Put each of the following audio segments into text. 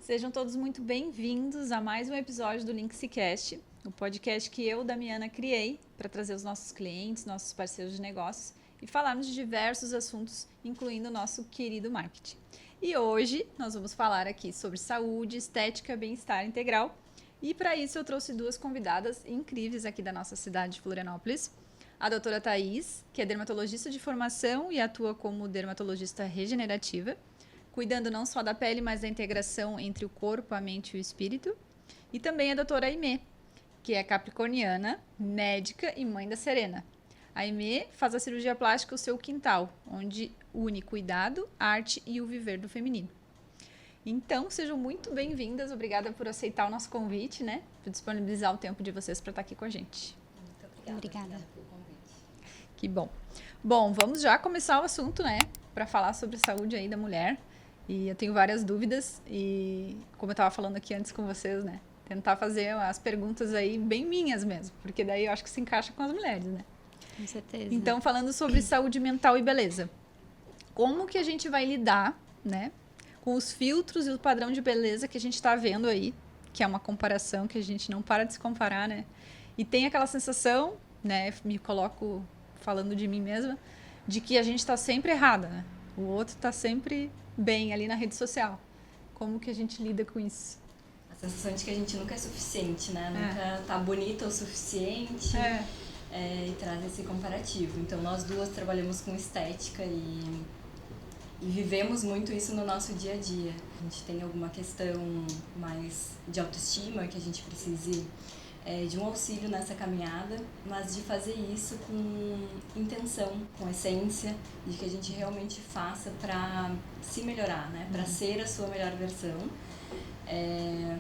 Sejam todos muito bem-vindos a mais um episódio do Linkscast, o podcast que eu, Damiana, criei para trazer os nossos clientes, nossos parceiros de negócios e falarmos de diversos assuntos, incluindo o nosso querido marketing. E hoje nós vamos falar aqui sobre saúde, estética, bem-estar integral. E para isso eu trouxe duas convidadas incríveis aqui da nossa cidade de Florianópolis. A doutora Thaís, que é dermatologista de formação e atua como dermatologista regenerativa, cuidando não só da pele, mas da integração entre o corpo, a mente e o espírito. E também a doutora Aimee, que é capricorniana, médica e mãe da Serena. A Aimee faz a cirurgia plástica o seu quintal, onde une cuidado, arte e o viver do feminino. Então, sejam muito bem-vindas. Obrigada por aceitar o nosso convite, né? Por disponibilizar o tempo de vocês para estar aqui com a gente. Muito obrigada pelo convite. Que bom. Bom, vamos já começar o assunto, né? Para falar sobre saúde aí da mulher. E eu tenho várias dúvidas e, como eu estava falando aqui antes com vocês, né? Tentar fazer as perguntas aí bem minhas mesmo, porque daí eu acho que se encaixa com as mulheres, né? Com certeza. Então, falando sobre saúde mental e beleza. Como que a gente vai lidar, né? Com os filtros e o padrão de beleza que a gente está vendo aí, que é uma comparação que a gente não para de se comparar, né? E tem aquela sensação, né? Me coloco falando de mim mesma, de que a gente está sempre errada, né? O outro está sempre bem ali na rede social. Como que a gente lida com isso? A sensação de que a gente nunca é suficiente, né? Nunca tá bonita o suficiente. E traz esse comparativo. Então, nós duas trabalhamos com estética e vivemos muito isso no nosso dia a dia. A gente tem alguma questão mais de autoestima que a gente precise de um auxílio nessa caminhada, mas de fazer isso com intenção, com essência, de que a gente realmente faça para se melhorar, né? Para ser a sua melhor versão.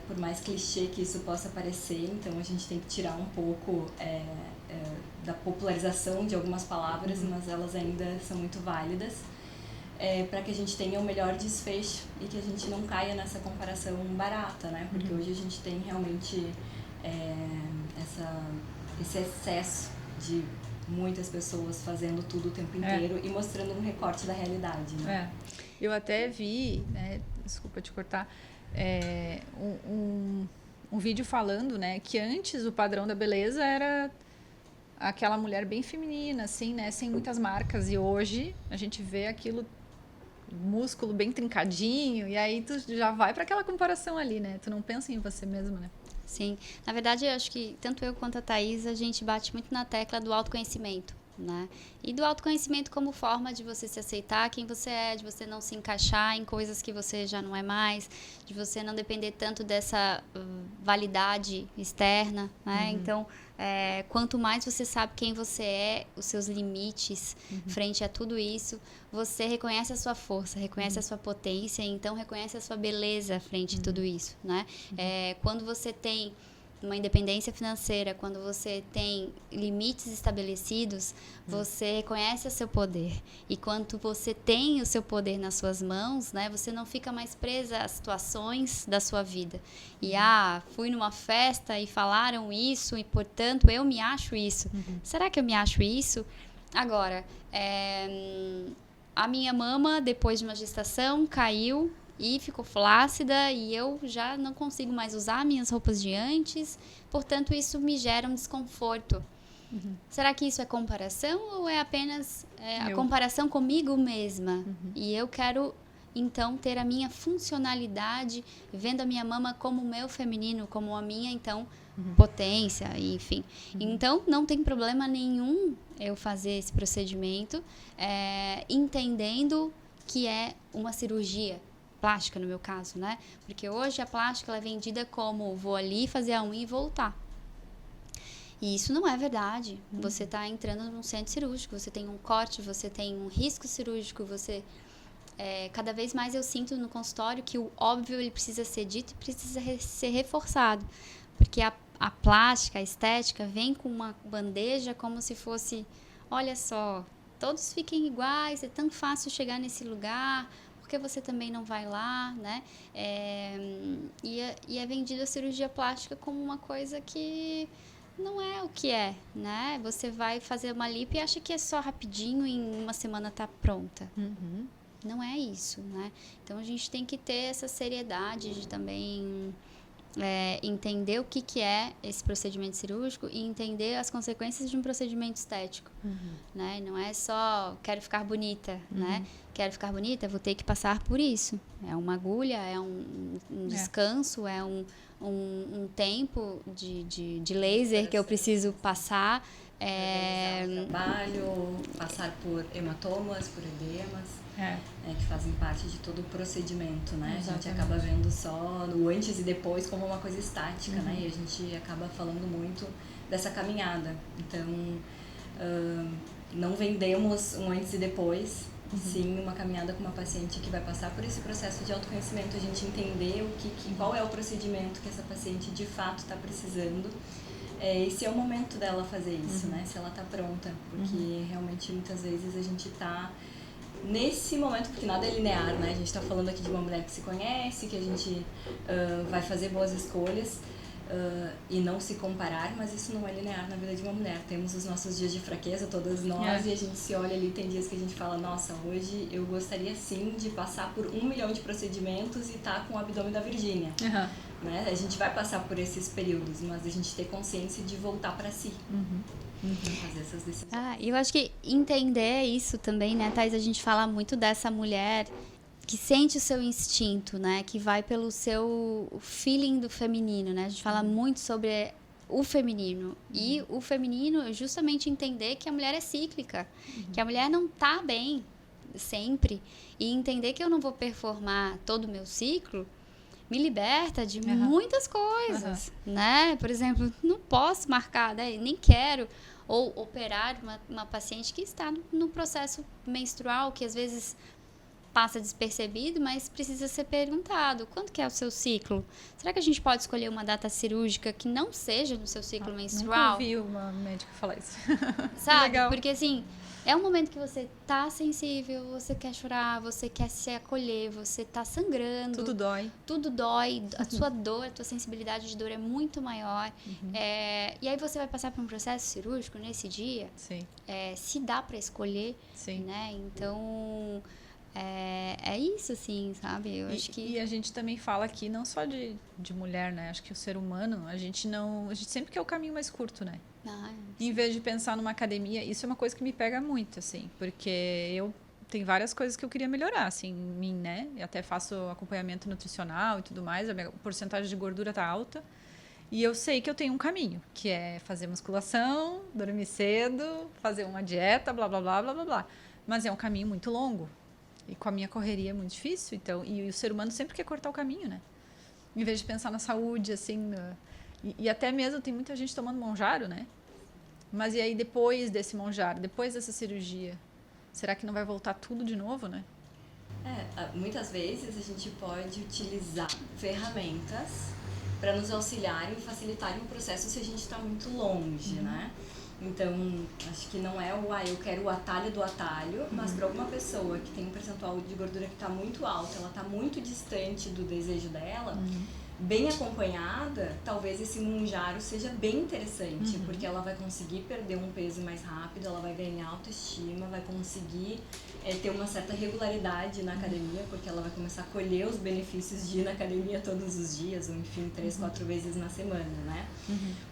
Por mais clichê que isso possa parecer, então a gente tem que tirar um pouco da popularização de algumas palavras, mas elas ainda são muito válidas, para que a gente tenha o melhor desfecho e que a gente não caia nessa comparação barata, né? Porque hoje a gente tem realmente esse excesso de muitas pessoas fazendo tudo o tempo inteiro e mostrando um recorte da realidade, né? Eu até vi, né, desculpa te cortar, um vídeo falando, né, que antes o padrão da beleza era aquela mulher bem feminina, assim, né, sem muitas marcas, e hoje a gente vê aquilo, músculo bem trincadinho, e aí tu já vai para aquela comparação ali, né, tu não pensa em você mesma, né? Sim. Na verdade, eu acho que tanto eu quanto a Thaís, a gente bate muito na tecla do autoconhecimento, né? E do autoconhecimento como forma de você se aceitar quem você é, de você não se encaixar em coisas que você já não é mais, de você não depender tanto dessa validade externa, né? Então, quanto mais você sabe quem você é, os seus limites frente a tudo isso, você reconhece a sua força, reconhece a sua potência, então reconhece a sua beleza frente a tudo isso, né? Quando você tem uma independência financeira, quando você tem limites estabelecidos, você reconhece o seu poder. E quando você tem o seu poder nas suas mãos, né, você não fica mais presa às situações da sua vida. E, fui numa festa e falaram isso e, portanto, eu me acho isso. Será que eu me acho isso? Agora, a minha mama, depois de uma gestação, caiu e ficou flácida e eu já não consigo mais usar minhas roupas de antes, portanto isso me gera um desconforto. Será que isso é comparação ou é apenas a comparação comigo mesma? E eu quero então ter a minha funcionalidade, vendo a minha mama como o meu feminino, como a minha então potência, enfim. Então não tem problema nenhum eu fazer esse procedimento, entendendo que é uma cirurgia plástica, no meu caso, né? Porque hoje a plástica ela é vendida como vou ali fazer a unha e voltar. E isso não é verdade. Você está entrando num centro cirúrgico, você tem um corte, você tem um risco cirúrgico, você... cada vez mais eu sinto no consultório que o óbvio ele precisa ser dito e precisa ser reforçado. Porque a plástica, a estética, vem com uma bandeja como se fosse, olha só, todos fiquem iguais, é tão fácil chegar nesse lugar... porque você também não vai lá, né? E é vendida a cirurgia plástica como uma coisa que não é o que é, né? Você vai fazer uma lipo e acha que é só rapidinho e em uma semana tá pronta. Não é isso, né? Então a gente tem que ter essa seriedade de também entender o que é esse procedimento cirúrgico e entender as consequências de um procedimento estético, né? Não é só quero ficar bonita, né? Quero ficar bonita, vou ter que passar por isso. É uma agulha, é um descanso, é um tempo de laser que eu preciso passar. Trabalho, passar por hematomas, por edemas, que fazem parte de todo o procedimento, né? Exatamente. A gente acaba vendo só no antes e depois como uma coisa estática, né? E a gente acaba falando muito dessa caminhada. Então, não vendemos um antes e depois, sim uma caminhada com uma paciente que vai passar por esse processo de autoconhecimento, a gente entender qual é o procedimento que essa paciente de fato está precisando. E se é o momento dela fazer isso, né? Se ela tá pronta, porque realmente muitas vezes a gente tá nesse momento, porque nada é linear, né? A gente tá falando aqui de uma mulher que se conhece, que a gente vai fazer boas escolhas e não se comparar, mas isso não é linear na vida de uma mulher. Temos os nossos dias de fraqueza, todas nós, e a gente se olha ali, tem dias que a gente fala, nossa, hoje eu gostaria sim de passar por 1 milhão de procedimentos e tá com o abdômen da Virgínia. Né? A gente vai passar por esses períodos, mas a gente ter consciência de voltar para si. Fazer essas decisões. Eu acho que entender isso também, né, Thais? A gente fala muito dessa mulher que sente o seu instinto, né? Que vai pelo seu feeling do feminino, né? A gente fala muito sobre o feminino. E o feminino é justamente entender que a mulher é cíclica. Que a mulher não tá bem sempre. E entender que eu não vou performar todo o meu ciclo me liberta de muitas coisas, né? Por exemplo, não posso marcar, né? Nem quero. Ou operar uma paciente que está no processo menstrual, que às vezes passa despercebido, mas precisa ser perguntado. Quando que é o seu ciclo? Será que a gente pode escolher uma data cirúrgica que não seja no seu ciclo menstrual? Nunca ouvi uma médica falar isso. Sabe? Legal. Porque assim, é um momento que você tá sensível, você quer chorar, você quer se acolher, você tá sangrando. Tudo dói. Tudo dói. A sua dor, a tua sensibilidade de dor é muito maior. E aí você vai passar por um processo cirúrgico nesse dia. Sim. Se dá para escolher, sim, né? Então, é isso, assim, sabe? Eu acho que... E a gente também fala aqui, não só de mulher, né? Acho que o ser humano, a gente sempre quer o caminho mais curto, né? Em vez de pensar numa academia, isso é uma coisa que me pega muito, assim, porque tem várias coisas que eu queria melhorar, assim, em mim, né? Eu até faço acompanhamento nutricional e tudo mais, a minha porcentagem de gordura tá alta. E eu sei que eu tenho um caminho, que é fazer musculação, dormir cedo, fazer uma dieta, blá, blá, blá, blá, blá, blá. Mas é um caminho muito longo. E com a minha correria é muito difícil. Então, e o ser humano sempre quer cortar o caminho, né? Em vez de pensar na saúde, assim... E até mesmo tem muita gente tomando Monjaro, né? Mas e aí depois desse Monjaro, depois dessa cirurgia, será que não vai voltar tudo de novo, né? Muitas vezes a gente pode utilizar ferramentas para nos auxiliarem e facilitarem o processo se a gente está muito longe, né? Então, acho que não é eu quero o atalho do atalho, mas para alguma pessoa que tem um percentual de gordura que está muito alto, ela está muito distante do desejo dela, bem acompanhada, talvez esse Monjaro seja bem interessante, porque ela vai conseguir perder um peso mais rápido, ela vai ganhar autoestima, vai conseguir ter uma certa regularidade na academia, porque ela vai começar a colher os benefícios de ir na academia todos os dias, ou enfim, 3, 4 vezes na semana, né?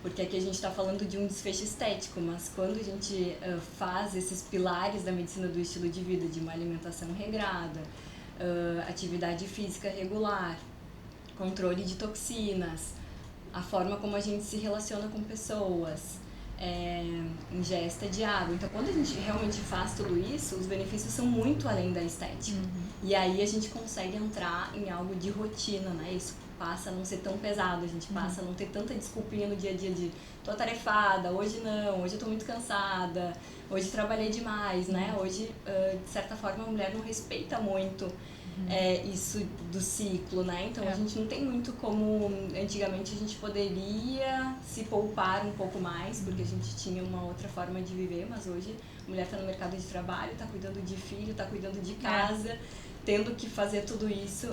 Porque aqui a gente está falando de um desfecho estético, mas quando a gente faz esses pilares da medicina do estilo de vida, de uma alimentação regrada, atividade física regular, controle de toxinas, a forma como a gente se relaciona com pessoas, ingesta de água. Então, quando a gente realmente faz tudo isso, os benefícios são muito além da estética. E aí a gente consegue entrar em algo de rotina, né? Isso passa a não ser tão pesado, a gente passa a não ter tanta desculpinha no dia a dia de tô atarefada, hoje não, hoje eu tô muito cansada, hoje trabalhei demais, né? Hoje, de certa forma, a mulher não respeita muito isso do ciclo, né? Então a gente não tem muito como antigamente a gente poderia se poupar um pouco mais, porque a gente tinha uma outra forma de viver, mas hoje a mulher está no mercado de trabalho, está cuidando de filho, está cuidando de casa, tendo que fazer tudo isso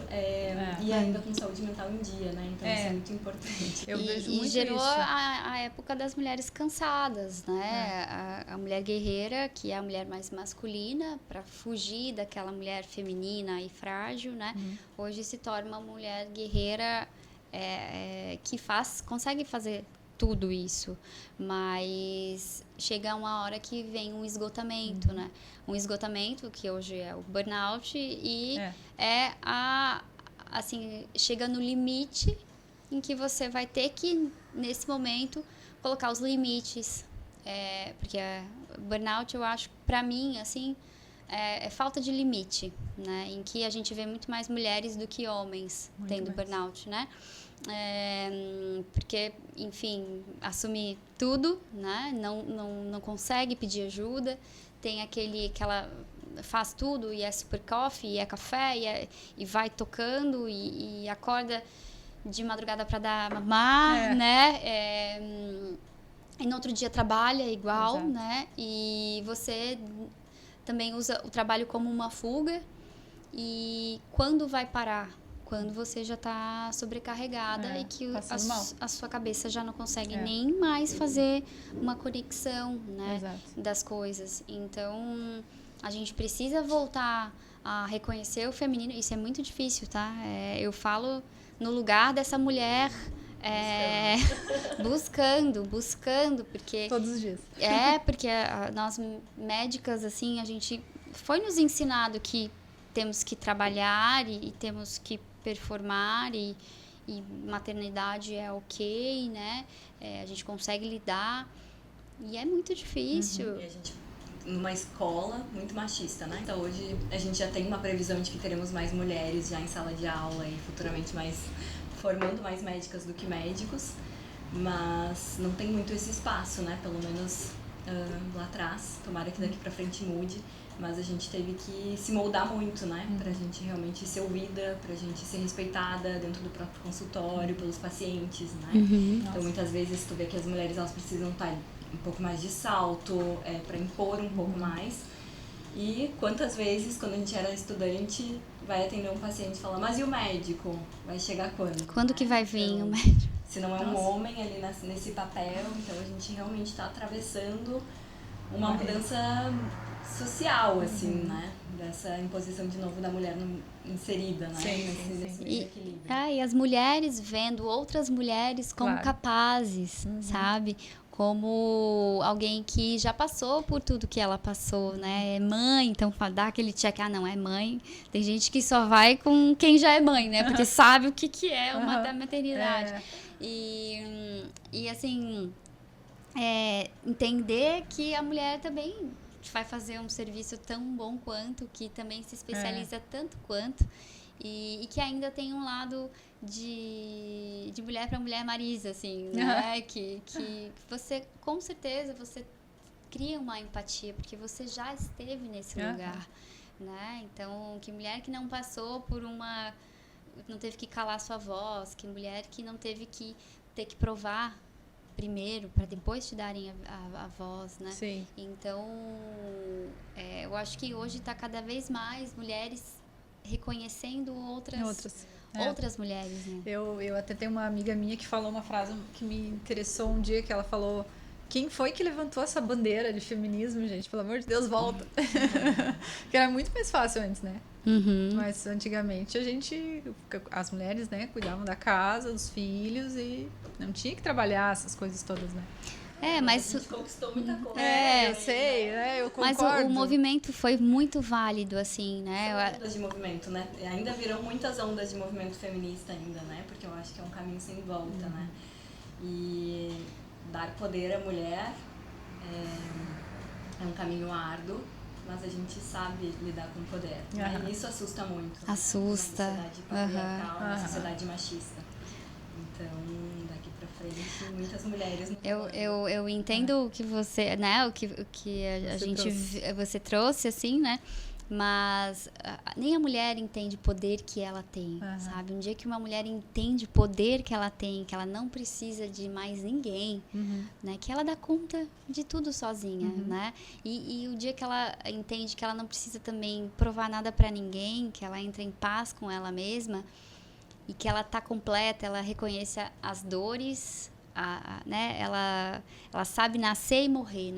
e ainda com saúde mental em dia, né? Então isso é muito importante. Eu vejo E muito gerou isso. a época das mulheres cansadas, né? A mulher guerreira, que é a mulher mais masculina, para fugir daquela mulher feminina e frágil, né? Hoje se torna uma mulher guerreira que consegue fazer tudo isso, mas chega uma hora que vem um esgotamento, né? Um esgotamento que hoje é o burnout e assim, chega no limite em que você vai ter que, nesse momento, colocar os limites, porque burnout, eu acho, para mim, assim, é falta de limite, né? Em que a gente vê muito mais mulheres do que homens tendo burnout, né? Porque, enfim, assume tudo, né? Não consegue pedir ajuda, tem aquela faz tudo e é super coffee, e é café e vai tocando e acorda de madrugada para dar mamar, né? E no outro dia trabalha igual, né? E você também usa o trabalho como uma fuga. E quando vai parar? Quando você já está sobrecarregada e que a sua cabeça já não consegue nem mais fazer uma conexão, né, das coisas. Então, a gente precisa voltar a reconhecer o feminino. Isso é muito difícil, tá? Eu falo no lugar dessa mulher buscando, porque... Todos os dias. Porque nós médicas, assim, a gente foi nos ensinado que temos que trabalhar e temos que performar e maternidade é ok, né? A gente consegue lidar e é muito difícil. E a gente, numa escola muito machista, né? Então hoje a gente já tem uma previsão de que teremos mais mulheres já em sala de aula e futuramente formando mais médicas do que médicos, mas não tem muito esse espaço, né? Pelo menos lá atrás, tomara que daqui pra frente mude. Mas a gente teve que se moldar muito, né? Pra gente realmente ser ouvida, pra gente ser respeitada dentro do próprio consultório, pelos pacientes, né? Então, muitas vezes, tu vê que as mulheres, elas precisam estar um pouco mais de salto, pra impor um pouco mais. E quantas vezes, quando a gente era estudante, vai atender um paciente e fala, mas e o médico? Vai chegar quando? Quando que vai vir o médico? Se não é um homem ali nesse papel, então a gente realmente está atravessando uma mudança social, assim, né? Dessa imposição de novo da mulher inserida, né? Nesse equilíbrio. E as mulheres vendo outras mulheres como capazes, sabe? Como alguém que já passou por tudo que ela passou, né? É mãe, então dá aquele check, não é mãe. Tem gente que só vai com quem já é mãe, né? Porque sabe o que é uma maternidade. E assim, entender que a mulher também vai fazer um serviço tão bom quanto, que também se especializa tanto quanto, e que ainda tem um lado de mulher para mulher Marisa, assim, né? Que você, com certeza, você cria uma empatia, porque você já esteve nesse lugar, né? Então, que mulher que não passou por não teve que calar sua voz, que mulher que não teve que ter que provar primeiro, para depois te darem a voz, né? Sim. Então, eu acho que hoje está cada vez mais mulheres reconhecendo outras mulheres, né? Eu até tenho uma amiga minha que falou uma frase que me interessou um dia, que ela falou: quem foi que levantou essa bandeira de feminismo, gente? Pelo amor de Deus, volta. Que era muito mais fácil antes, né? Mas antigamente as mulheres, né, cuidavam da casa, dos filhos e não tinha que trabalhar essas coisas todas, né? Mas a gente conquistou muita coisa. Eu sei, eu concordo. Mas o movimento foi muito válido, assim, né? São ondas de movimento, né? Ainda virão muitas ondas de movimento feminista ainda, né? Porque eu acho que é um caminho sem volta, né? E dar poder à mulher é um caminho árduo, mas a gente sabe lidar com o poder. Né? E isso assusta muito. Assusta. Uma sociedade patriarcal, uma sociedade machista. Então, daqui pra frente, muitas mulheres... Eu entendo o que você, né, o que você trouxe, assim, né? Mas nem a mulher entende o poder que ela tem, sabe? Um dia que uma mulher entende o poder que ela tem, que ela não precisa de mais ninguém, né? Que ela dá conta de tudo sozinha, né? E o dia que ela entende que ela não precisa também provar nada para ninguém, que ela entra em paz com ela mesma e que ela tá completa, ela reconhece as dores, né? Ela sabe nascer e morrer,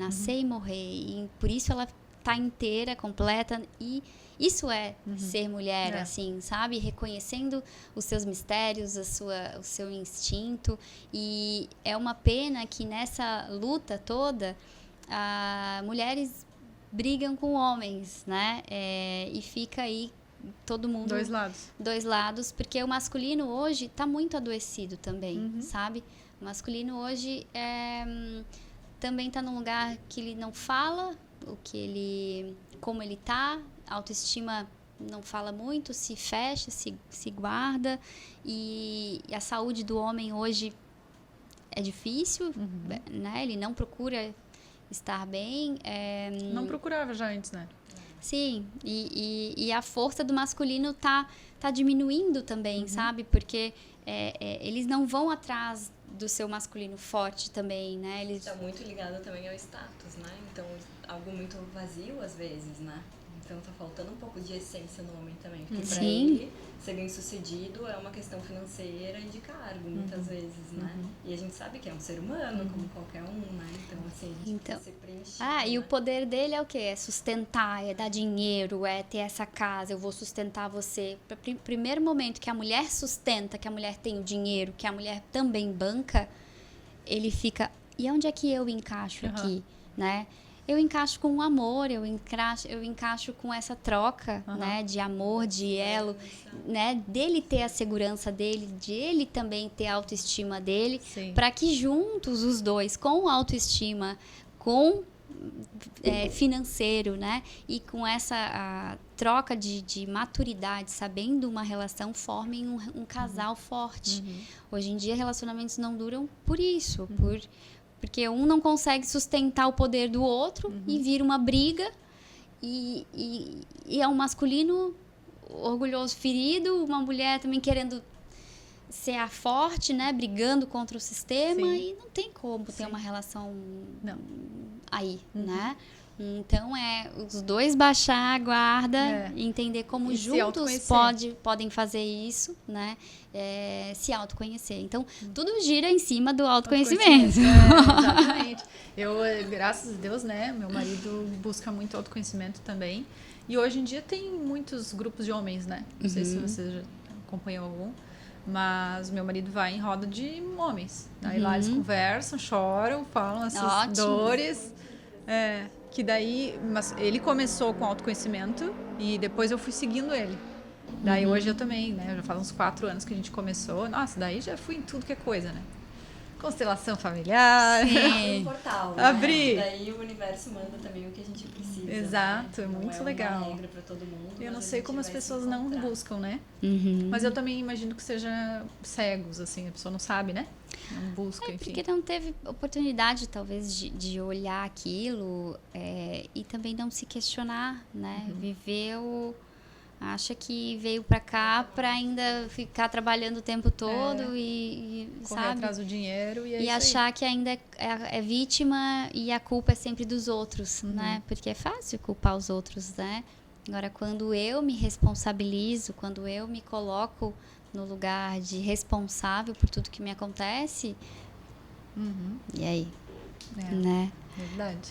e por isso ela tá inteira, completa, e isso é ser mulher, assim, sabe? Reconhecendo os seus mistérios, o seu instinto, e é uma pena que nessa luta toda, mulheres brigam com homens, né? E fica aí todo mundo... Dois lados, porque o masculino hoje tá muito adoecido também, sabe? O masculino hoje também tá num lugar que ele não fala como ele tá, a autoestima não fala muito, se fecha, se guarda, e a saúde do homem hoje é difícil, né? Ele não procura estar bem. Não procurava já antes, né? Sim, e a força do masculino tá diminuindo também, sabe? Porque eles não vão atrás do seu masculino forte também, né? Ele está muito ligado também ao status, né? Então, algo muito vazio às vezes, né? Então, tá faltando um pouco de essência no homem também. Porque para ele, ser bem-sucedido é uma questão financeira e de cargo, muitas vezes, né? E a gente sabe que é um ser humano, como qualquer um, né? Então, assim, a gente precisa ser preenchido. E o poder dele é o quê? É sustentar, é dar dinheiro, é ter essa casa, eu vou sustentar você. Primeiro momento que a mulher sustenta, que a mulher tem o dinheiro, que a mulher também banca, ele fica, e onde é que eu encaixo aqui, né? Eu encaixo com o amor, eu encaixo com essa troca, né, de amor, de elo, né, dele ter a segurança dele, de ele também ter a autoestima dele, para que juntos os dois, com autoestima, com financeiro, né, e com essa troca de maturidade, sabendo uma relação, formem um casal forte. Hoje em dia, relacionamentos não duram por isso, porque um não consegue sustentar o poder do outro e vira uma briga, e é um masculino orgulhoso, ferido, uma mulher também querendo ser a forte, né, brigando contra o sistema, e não tem como ter uma relação aí, né? Então, os dois baixar a guarda e entender como juntos podem fazer isso, né? Se autoconhecer. Então, tudo gira em cima do autoconhecimento. Exatamente. Graças a Deus, né? Meu marido busca muito autoconhecimento também. E hoje em dia tem muitos grupos de homens, né? Não sei se você já acompanhou algum. Mas meu marido vai em roda de homens. Aí lá eles conversam, choram, falam essas dores. Que daí, mas ele começou com autoconhecimento e depois eu fui seguindo ele. Daí hoje eu também, né? Já faz uns 4 anos que a gente começou. Nossa, daí já fui em tudo que é coisa, né? Constelação familiar. Sim. Um portal, né? Abrir. Daí o universo manda também o que a gente precisa. Exato, né? é muito não legal. É uma regra pra todo mundo. Eu não sei como as pessoas não buscam, né? Mas eu também imagino que seja cegos, assim, a pessoa não sabe, né? Não busca, enfim. Porque não teve oportunidade, talvez, de olhar aquilo e também não se questionar, né? Viveu, acha que veio pra cá pra ainda ficar trabalhando o tempo todo e correr sabe? atrás do dinheiro e achar que ainda é vítima e a culpa é sempre dos outros, né? Porque é fácil culpar os outros, né? Agora, quando eu me responsabilizo, quando eu me coloco no lugar de responsável por tudo que me acontece, e aí? Né? Verdade.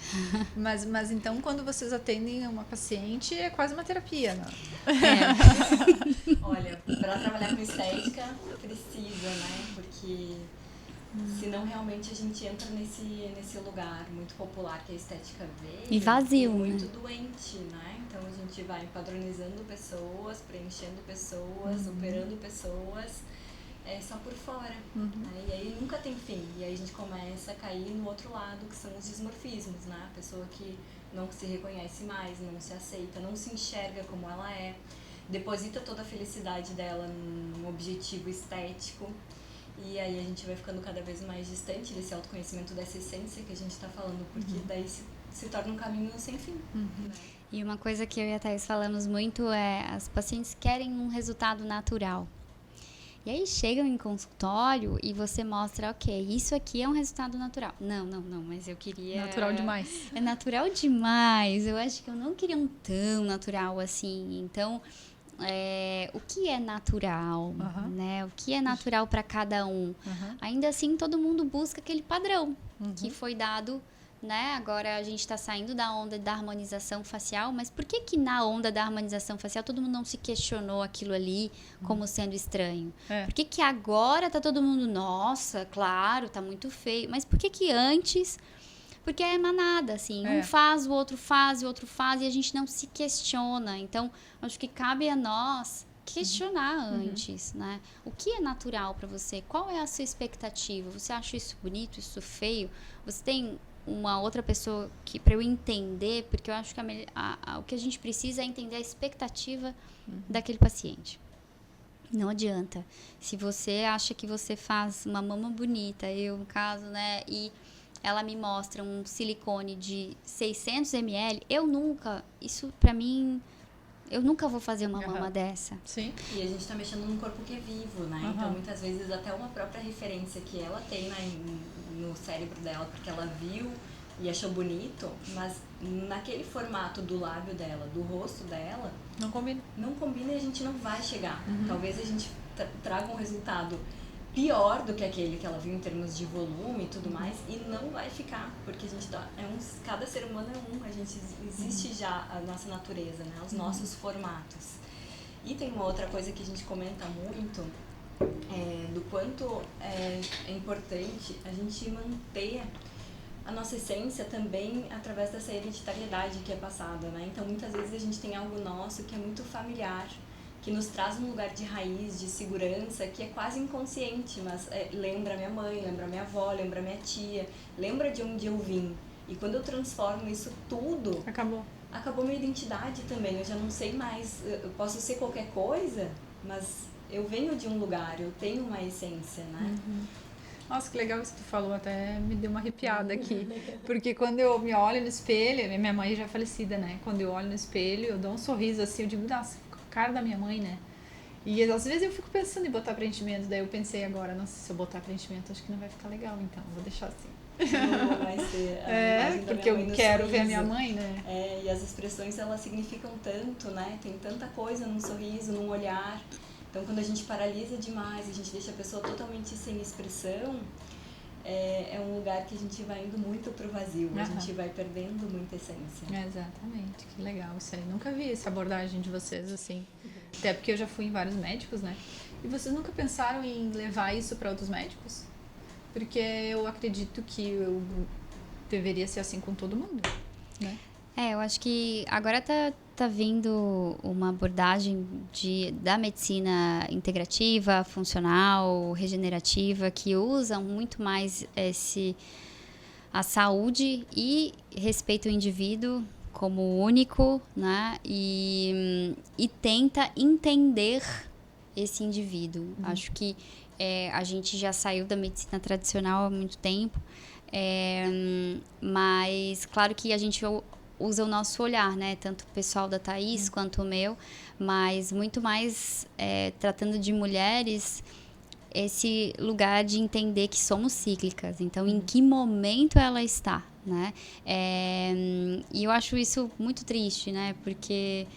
Mas então, quando vocês atendem uma paciente, é quase uma terapia, né? Olha, para trabalhar com estética, precisa, né? Porque senão realmente a gente entra nesse lugar muito popular que a estética veio. E vazio, muito doente, né? Então a gente vai padronizando pessoas, preenchendo pessoas, operando pessoas. Só por fora, né? E aí nunca tem fim, e aí a gente começa a cair no outro lado, que são os dismorfismos, né? A pessoa que não se reconhece mais, não se aceita, não se enxerga como ela é, deposita toda a felicidade dela num objetivo estético, e aí a gente vai ficando cada vez mais distante desse autoconhecimento, dessa essência que a gente está falando, porque daí se torna um caminho sem fim. Né? E uma coisa que eu e a Thaís falamos muito é as pacientes querem um resultado natural. E aí chegam em consultório e você mostra, ok, isso aqui é um resultado natural. Não, mas eu queria... Natural demais. É natural demais. Eu acho que eu não queria um tão natural assim. Então, o que é natural, né? O que é natural para cada um? Ainda assim, todo mundo busca aquele padrão que foi dado, né? Agora a gente está saindo da onda da harmonização facial, mas por que na onda da harmonização facial todo mundo não se questionou aquilo ali como sendo estranho? Por que agora tá todo mundo, nossa, claro, tá muito feio, mas por que antes? Porque é manada, assim, um faz, o outro faz, e a gente não se questiona. Então, acho que cabe a nós questionar antes, né? O que é natural para você? Qual é a sua expectativa? Você acha isso bonito, isso feio? Você tem uma outra pessoa que para eu entender, porque eu acho que o que a gente precisa é entender a expectativa daquele paciente. Não adianta. Se você acha que você faz uma mama bonita, eu no caso, né, e ela me mostra um silicone de 600 ml, isso para mim, eu nunca vou fazer uma mama dessa. Sim. E a gente tá mexendo num corpo que é vivo, né? Então, muitas vezes, até uma própria referência que ela tem no cérebro dela, porque ela viu e achou bonito, mas naquele formato do lábio dela, do rosto dela... Não combina. Não combina e a gente não vai chegar. Talvez a gente traga um resultado pior do que aquele que ela viu em termos de volume e tudo mais, e não vai ficar, porque a gente cada ser humano é um, a gente existe já a nossa natureza, né? Os nossos formatos. E tem uma outra coisa que a gente comenta muito, do quanto é importante a gente manter a nossa essência também através dessa hereditariedade que é passada, né? Então, muitas vezes a gente tem algo nosso que é muito familiar, que nos traz um lugar de raiz, de segurança, que é quase inconsciente, mas lembra minha mãe, lembra minha avó, lembra minha tia, lembra de onde eu vim. E quando eu transformo isso tudo... Acabou minha identidade também, eu já não sei mais, eu posso ser qualquer coisa, mas eu venho de um lugar, eu tenho uma essência, né? Nossa, que legal isso que tu falou, até me deu uma arrepiada aqui. Porque quando eu me olho no espelho, minha mãe já é falecida, né? Quando eu olho no espelho, eu dou um sorriso assim, eu digo, nossa, cara da minha mãe, né? E às vezes eu fico pensando em botar preenchimento, daí eu pensei agora, nossa, se eu botar preenchimento acho que não vai ficar legal, então vou deixar assim. Não vai ser a imagem da porque minha mãe eu quero sorriso. ver a minha mãe, né? E as expressões, elas significam tanto, né? Tem tanta coisa num sorriso, num olhar. Então, quando a gente paralisa demais, a gente deixa a pessoa totalmente sem expressão, é um lugar que a gente vai indo muito pro vazio, a gente vai perdendo muita essência. Exatamente, que legal isso aí. Nunca vi essa abordagem de vocês assim. Até porque eu já fui em vários médicos, né? E vocês nunca pensaram em levar isso para outros médicos? Porque eu acredito que eu deveria ser assim com todo mundo, né? Eu acho que agora tá vindo uma abordagem da medicina integrativa, funcional, regenerativa, que usam muito mais a saúde e respeita o indivíduo como único, né? E tenta entender esse indivíduo. Acho que a gente já saiu da medicina tradicional há muito tempo, mas claro que a gente usa o nosso olhar, né? Tanto o pessoal da Thaís quanto o meu, mas muito mais tratando de mulheres, esse lugar de entender que somos cíclicas. Então, em que momento ela está, né? E eu acho isso muito triste, né? Porque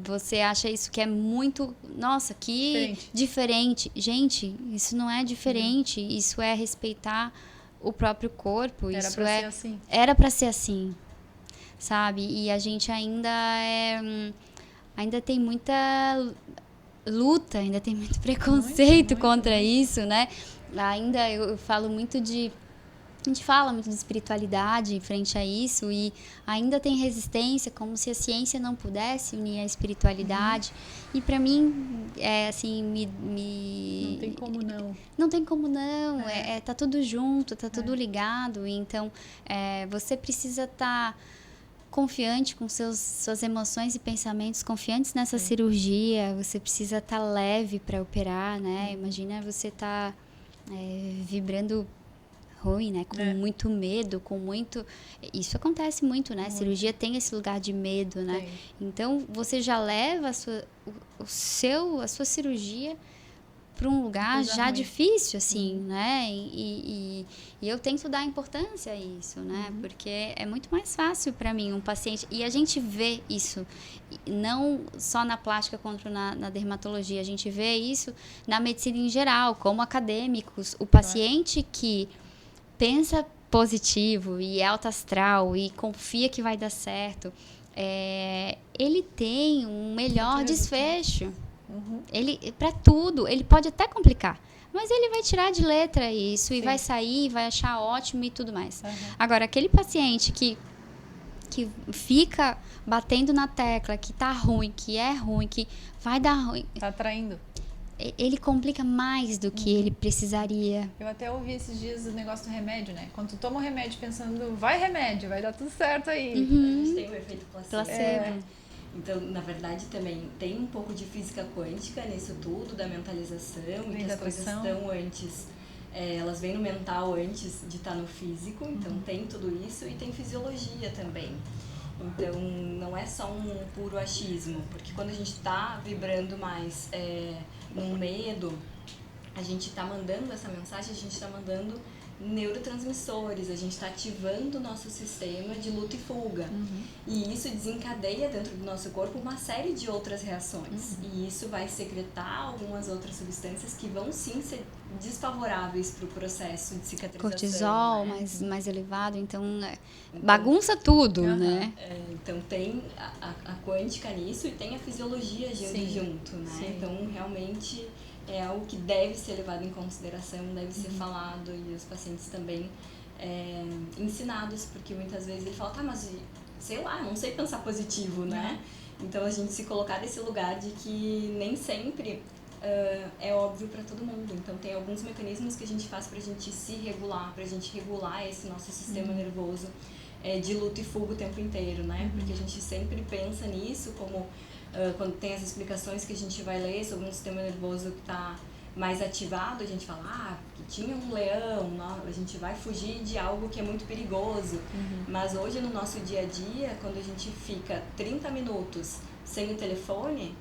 você acha isso que é muito... Nossa, que diferente. Gente, isso não é diferente. Isso é respeitar o próprio corpo. Era isso pra ser assim. Era pra ser assim. Sabe? E a gente ainda tem muita luta, ainda tem muito preconceito contra isso, né? Ainda eu falo muito a gente fala muito de espiritualidade frente a isso e ainda tem resistência, como se a ciência não pudesse unir a espiritualidade. E para mim, assim, Não tem como não. Não tem como não. Tá tudo junto, tá tudo ligado. Então, você precisa estar confiante com suas emoções e pensamentos, confiantes nessa cirurgia. Você precisa estar leve para operar, né? Imagina você vibrando ruim, né? Com muito medo, com muito... Isso acontece muito, né? Muito. Cirurgia tem esse lugar de medo, né? Tem. Então, você já leva a sua cirurgia para um lugar Coisa já ruim. difícil, assim, né? E eu tento dar importância a isso, né? Porque é muito mais fácil para mim um paciente... E a gente vê isso, não só na plástica quanto na dermatologia. A gente vê isso na medicina em geral, como acadêmicos. O paciente que pensa positivo e é alto astral e confia que vai dar certo, ele tem um melhor desfecho. Ele, para tudo, ele pode até complicar, mas ele vai tirar de letra isso e vai sair, vai achar ótimo e tudo mais. Agora, aquele paciente que fica batendo na tecla, que tá ruim, que é ruim, que vai dar ruim, Tá atraindo. ele complica mais do que ele precisaria. Eu até ouvi esses dias o negócio do remédio, né? Quando tu toma um remédio pensando, vai remédio, vai dar tudo certo aí. A gente tem o efeito placebo. Placebo. Então, na verdade, também tem um pouco de física quântica nisso tudo, da mentalização, e que as coisas estão antes, elas vêm no mental antes de estar no físico, então tem tudo isso, e tem fisiologia também. Então, não é só um puro achismo, porque quando a gente está vibrando mais num medo, a gente está mandando essa mensagem, a gente está mandando neurotransmissores, a gente está ativando o nosso sistema de luta e fuga. E isso desencadeia dentro do nosso corpo uma série de outras reações. E isso vai secretar algumas outras substâncias que vão sim ser desfavoráveis para o processo de cicatrização. Cortisol, né? mais elevado, então bagunça tudo, né? Então tem a quântica nisso e tem a fisiologia agindo junto, né? Sim. Então realmente é algo que deve ser levado em consideração, deve ser falado, e os pacientes também ensinados, porque muitas vezes ele fala, tá, mas sei lá, não sei pensar positivo, né? Então a gente se colocar nesse lugar de que nem sempre é óbvio para todo mundo. Então tem alguns mecanismos que a gente faz pra gente se regular, pra gente regular esse nosso sistema nervoso de luta e fuga o tempo inteiro, né? Porque a gente sempre pensa nisso como quando tem as explicações que a gente vai ler sobre um sistema nervoso que está mais ativado, a gente fala, que tinha um leão, a gente vai fugir de algo que é muito perigoso. Mas hoje no nosso dia a dia, quando a gente fica 30 minutos sem o telefone,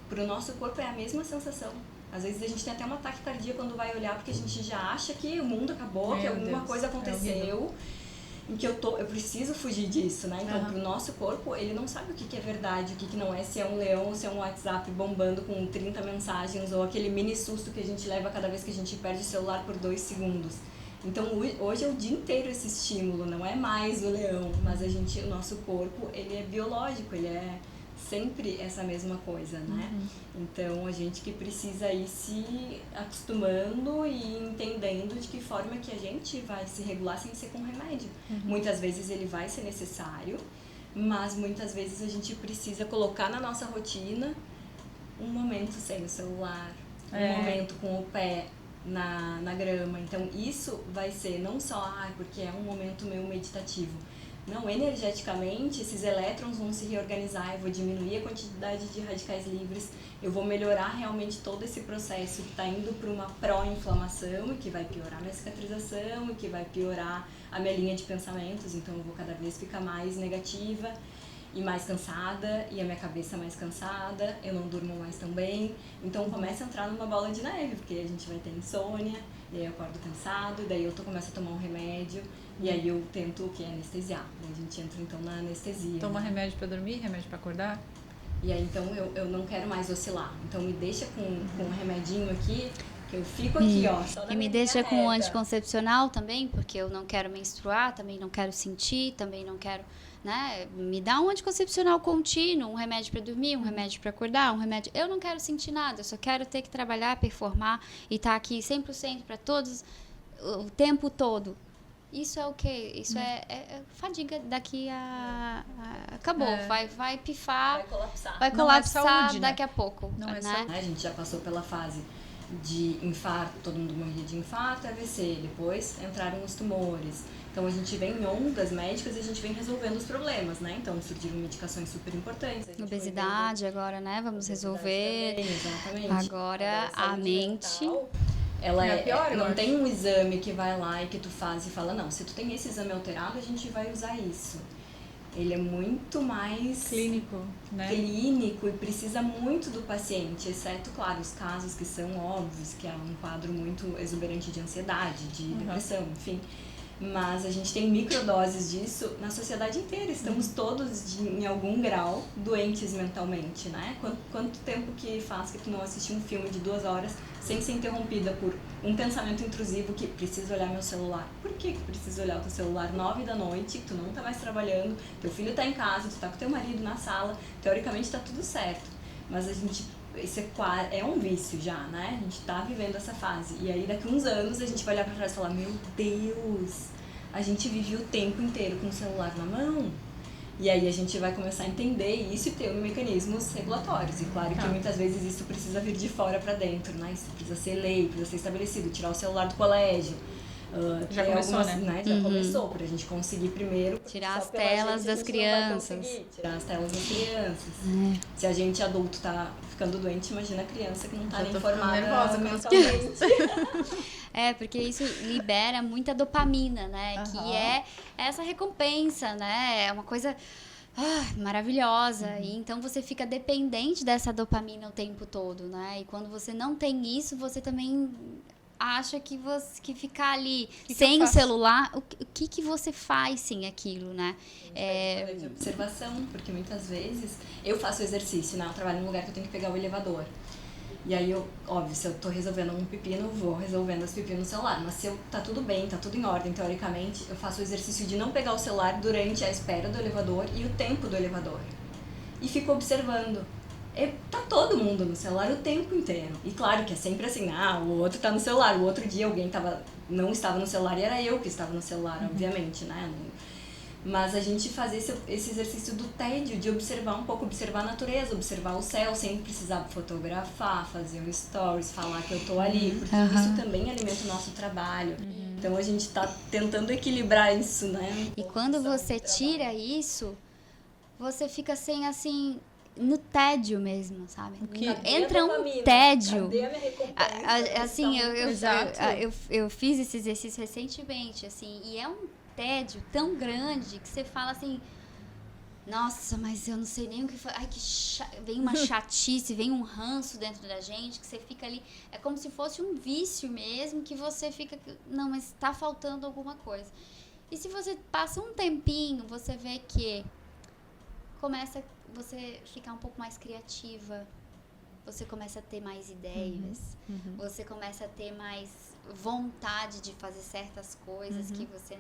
para o nosso corpo é a mesma sensação. Às vezes a gente tem até um ataque cardíaco quando vai olhar, porque a gente já acha que o mundo acabou, que alguma coisa aconteceu. Em que eu preciso fugir disso, né? Então, pro nosso corpo, ele não sabe o que é verdade, o que não é, se é um leão ou se é um WhatsApp bombando com 30 mensagens, ou aquele mini susto que a gente leva cada vez que a gente perde o celular por 2 segundos. Então, hoje é o dia inteiro esse estímulo, não é mais o leão, mas o nosso corpo, ele é biológico, ele é sempre essa mesma coisa, né? Então, a gente que precisa ir se acostumando e entendendo de que forma que a gente vai se regular sem ser com remédio. Muitas vezes ele vai ser necessário, mas muitas vezes a gente precisa colocar na nossa rotina um momento sem o celular, um momento com o pé na grama. Então, isso vai ser não só porque é um momento meu meditativo. Não, energeticamente, esses elétrons vão se reorganizar, eu vou diminuir a quantidade de radicais livres, eu vou melhorar realmente todo esse processo que está indo para uma pró-inflamação e que vai piorar a minha cicatrização e que vai piorar a minha linha de pensamentos, então eu vou cada vez ficar mais negativa e mais cansada, e a minha cabeça mais cansada, eu não durmo mais tão bem, então começa a entrar numa bola de neve, porque a gente vai ter insônia, e aí eu acordo cansado, daí eu começo a tomar um remédio, e aí eu tento anestesiar, daí a gente entra então na anestesia. Toma remédio pra dormir, remédio pra acordar? E aí então eu não quero mais oscilar, então me deixa com um remedinho aqui, que eu fico aqui, ó. Só E me deixa com um anticoncepcional também, porque eu não quero menstruar, também não quero sentir, também não quero, né? Me dá um anticoncepcional contínuo, um remédio para dormir, um remédio para acordar, um remédio... Eu não quero sentir nada, eu só quero ter que trabalhar, performar e estar aqui 100% para todos, o tempo todo. Isso é o quê? Isso é fadiga daqui a... Acabou, vai pifar. Vai colapsar. Vai colapsar saúde, daqui né? a pouco. Não é né? saúde. A gente já passou pela fase de infarto, todo mundo morria de infarto, AVC, depois entraram os tumores. Então a gente vem em ondas médicas e a gente vem resolvendo os problemas, né? Então surgiram medicações super importantes. Obesidade agora, né? Vamos resolver. Também, exatamente. Agora a mente... ela É a pior, não tem um exame que vai lá e que tu faz e fala, não, se tu tem esse exame alterado, a gente vai usar isso. Ele é muito mais clínico, né? Clínico e precisa muito do paciente, exceto, claro, os casos que são óbvios, que é um quadro muito exuberante de ansiedade, de depressão, enfim. Mas a gente tem microdoses disso na sociedade inteira. Estamos todos, em algum grau, doentes mentalmente, né? Quanto tempo que faz que tu não assiste um filme de 2 horas sem ser interrompida por um pensamento intrusivo que preciso olhar meu celular? Por que precisa olhar o teu celular 9 da noite, que tu não tá mais trabalhando, teu filho tá em casa, tu tá com teu marido na sala, teoricamente tá tudo certo. Mas a gente... Isso é um vício já, né? A gente tá vivendo essa fase. E aí, daqui uns anos, a gente vai olhar pra trás e falar, meu Deus, a gente vive o tempo inteiro com o celular na mão. E aí a gente vai começar a entender isso e ter mecanismos regulatórios. E claro que muitas vezes isso precisa vir de fora pra dentro, né? Isso precisa ser lei, precisa ser estabelecido. Tirar o celular do colégio. Já começou, né? Já começou, pra gente conseguir primeiro... Tirar as telas das crianças. Tirar as telas das crianças. Se a gente adulto tá ficando doente, imagina a criança que não tá nem informada nervosa mentalmente. Porque isso libera muita dopamina, né? Que é essa recompensa, né? É uma coisa maravilhosa. E então você fica dependente dessa dopamina o tempo todo, né? E quando você não tem isso, você também acha que ficar ali sem o celular, o que você faz sem aquilo, né? De observação, porque muitas vezes eu faço exercício, né? Eu trabalho num lugar que eu tenho que pegar o elevador. E aí, óbvio, se eu tô resolvendo um pepino, vou resolvendo as pepinos no celular. Mas se tá tudo bem, tá tudo em ordem, teoricamente, eu faço o exercício de não pegar o celular durante a espera do elevador e o tempo do elevador. E fico observando. Tá todo mundo no celular o tempo inteiro. E claro que é sempre assim, o outro tá no celular. O outro dia alguém não estava no celular e era eu que estava no celular, obviamente, né? Mas a gente fazer esse exercício do tédio, de observar um pouco, observar a natureza, observar o céu, sem precisar fotografar, fazer um stories, falar que eu tô ali, porque isso também alimenta o nosso trabalho. Então a gente tá tentando equilibrar isso, né? E quando você tira isso, você fica sem, assim, no tédio mesmo, sabe? Entra um tédio. Cadê a minha recompensa? Assim, eu fiz esse exercício recentemente, assim, e é um tédio tão grande que você fala assim, nossa, mas eu não sei nem o que fazer. Ai, vem uma chatice, vem um ranço dentro da gente, que você fica ali, é como se fosse um vício mesmo, que você fica, não, mas tá faltando alguma coisa. E se você passa um tempinho, você vê que começa você ficar um pouco mais criativa, você começa a ter mais ideias, você começa a ter mais vontade de fazer certas coisas que você